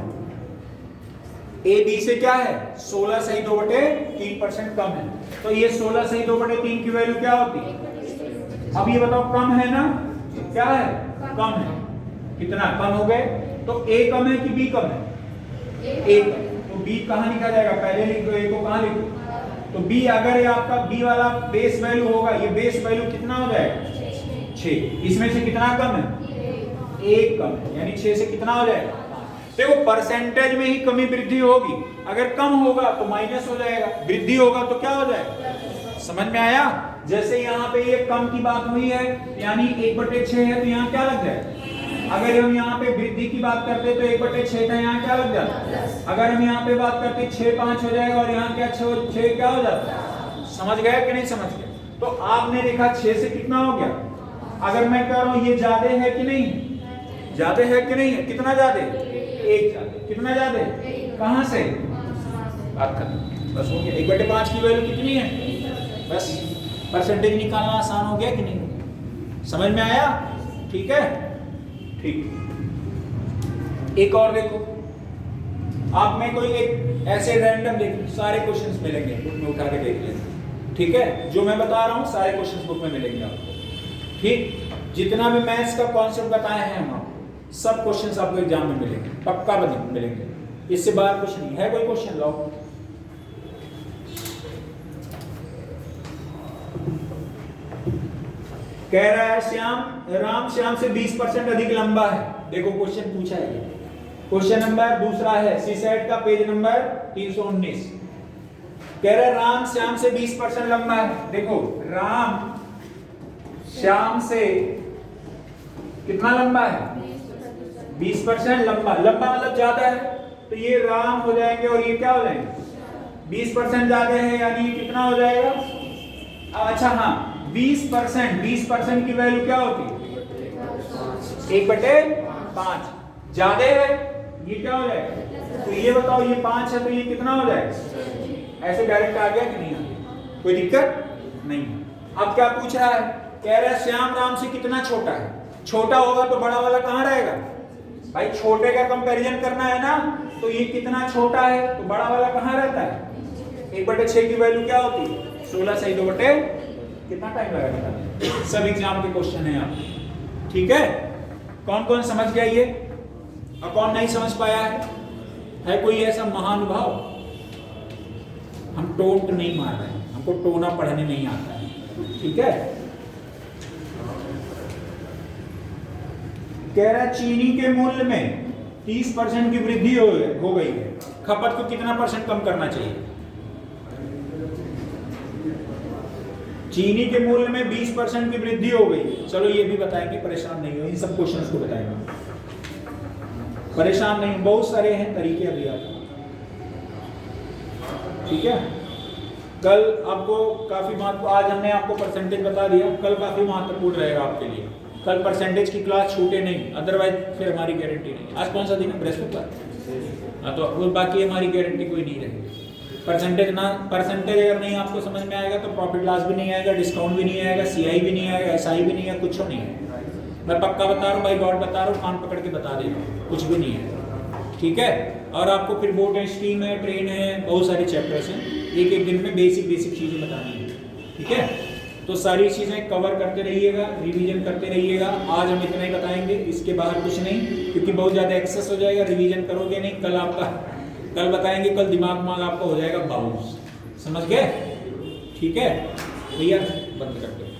A B से क्या है? 16 से 2/3% कम है। तो ये 16 से 2/3 की वैल्यू क्या होती है? अब ये बताओ, कम है ना? क्या है? कम है। कितना कम हो गए? तो A कम है कि B कम है? A कम। तो B कहां लिखा जाएगा? पहले लिख दो A को, कहां लिखो? तो बी अगर ये आपका बी वाला बेस वैल्यू होगा, ये बेस वैल्यू कितना हो जाएगा 6, इसमें से कितना कम है 1 कम है, यानी 6 से कितना हो जाएगा। देखो परसेंटेज में ही कमी वृद्धि होगी, अगर कम होगा तो माइनस हो जाएगा, वृद्धि होगा तो क्या हो जाएगा। समझ में आया। जैसे यहाँ पे ये कम की बात हुई है यानी 1/6 है तो यहाँ क्या लग जाएगा। अगर हम यहाँ पे वृद्धि की बात करते तो 1/6 था, यहाँ क्या लग जाता। अगर हम यहाँ पे बात करते 6 5 हो जाएगा और यहाँ क्या 6 क्या हो जाता। समझ गए कि नहीं समझ गए। तो आपने देखा 6 से कितना हो गया। अगर मैं कह रहा हूँ ये ज्यादा है कि नहीं, ज्यादा है कि नहीं है, कितना ज्यादा, 1 ज्यादा, कितना ज्यादा, कहां से बात करना, बस हो गया। 1/5 की वैल्यू कितनी है, बस परसेंटेज निकालना आसान हो गया कि नहीं, समझ में आया। ठीक है, ठीक। एक और देखो, आप में कोई एक ऐसे रैंडम देख, सारे क्वेश्चंस मिलेंगे बुक में, उठा के देख लेना। ठीक है, जो मैं बता रहा हूँ सारे क्वेश्चंस बुक में मिलेंगे आपको। ठीक, जितना भी मैथ्स का कॉन्सेप्ट बताए हैं हम आपको, सब क्वेश्चंस आपको एग्जाम में मिलेंगे, पक्का मिलेंगे, इससे बाहर कुछ नहीं है। कोई क्वेश्चन लाओ। कह रहा है राम श्याम से 20% अधिक लंबा है। देखो क्वेश्चन पूछा है, क्वेश्चन नंबर दूसरा है, सीसेट का पेज नंबर 319। कह रहा है राम श्याम से 20% लंबा है। देखो राम श्याम से कितना लंबा है, 20% लंबा। लंबा मतलब ज्यादा है, तो ये राम हो जाएंगे और ये क्या हो जाएंगे, 20% ज्यादा है, यानी कितना हो जाएगा। अच्छा हाँ, 20% की वैल्यू क्या होती है, 1/5। ज्यादा है, ये क्या हो जाएगा। तो ये बताओ, ये 5 है तो ये कितना हो जाएगा। ऐसे डायरेक्ट आ गया कि नहीं आ गया, कोई दिक्कत नहीं। अब क्या पूछ रहा है, कह रहा है श्याम राम से कितना छोटा है। छोटा होगा तो बड़ा वाला कहाँ रहेगा भाई, छोटे का कंपैरिजन करना है ना, तो ये कितना छोटा है तो बड़ा वाला कहाँ रहता है। 1/6 की वैल्यू क्या होती है 16 से 2 बटे, कितना टाइम लगेगा। सब एग्जाम के क्वेश्चन है आप। ठीक है, कौन कौन समझ गया ये और कौन नहीं समझ पाया है कोई ऐसा महानुभाव। हम टोंट नहीं मार रहे हैं, हमको टोना पढ़ने नहीं आता है। ठीक है, कह रहा है चीनी के मूल्य में 30% की वृद्धि हो गई है, खपत को कितना % कम करना चाहिए। चीनी के मूल्य में 20% की वृद्धि हो गई। चलो ये भी बताएंगे, परेशान नहीं हो, इन सब क्वेश्चंस को बताएंगे, परेशान नहीं, बहुत सारे हैं तरीके अभी आपको। ठीक है, कल आपको काफी महत्व, आज हमने आपको परसेंटेज बता दिया, कल काफी महत्वपूर्ण रहेगा आपके लिए। कल परसेंटेज की क्लास छूटे नहीं, अदरवाइज फिर हमारी गारंटी नहीं। आज कौन सा दिन है, बृहस्पतिवार। हाँ, तो बाकी हमारी गारंटी कोई नहीं रहेगी। परसेंटेज अगर नहीं आपको समझ में आएगा तो प्रॉफिट लॉस भी नहीं आएगा, डिस्काउंट भी नहीं आएगा, सीआई भी नहीं आएगा, एसआई भी नहीं है, कुछ नहीं है। मैं पक्का बता रहा हूँ, बाई गॉड बता रहा हूँ, कान पकड़ के बता दे रहा हूँ, कुछ भी नहीं है। ठीक है, और आपको फिर बोर्ड है, स्ट्रीम है, ट्रेन है, बहुत सारे चैप्टर्स हैं, एक एक दिन में बेसिक चीज़ें बतानी है। ठीक है, तो सारी चीज़ें कवर करते रहिएगा, रिवीजन करते रहिएगा। आज हम इतना ही बताएंगे, इसके बाहर कुछ नहीं, क्योंकि बहुत ज़्यादा एक्सेस हो जाएगा, रिवीजन करोगे नहीं। कल बताएंगे, कल दिमाग आपका हो जाएगा बाउंस। समझ गए। ठीक है भैया, बंद करते हैं।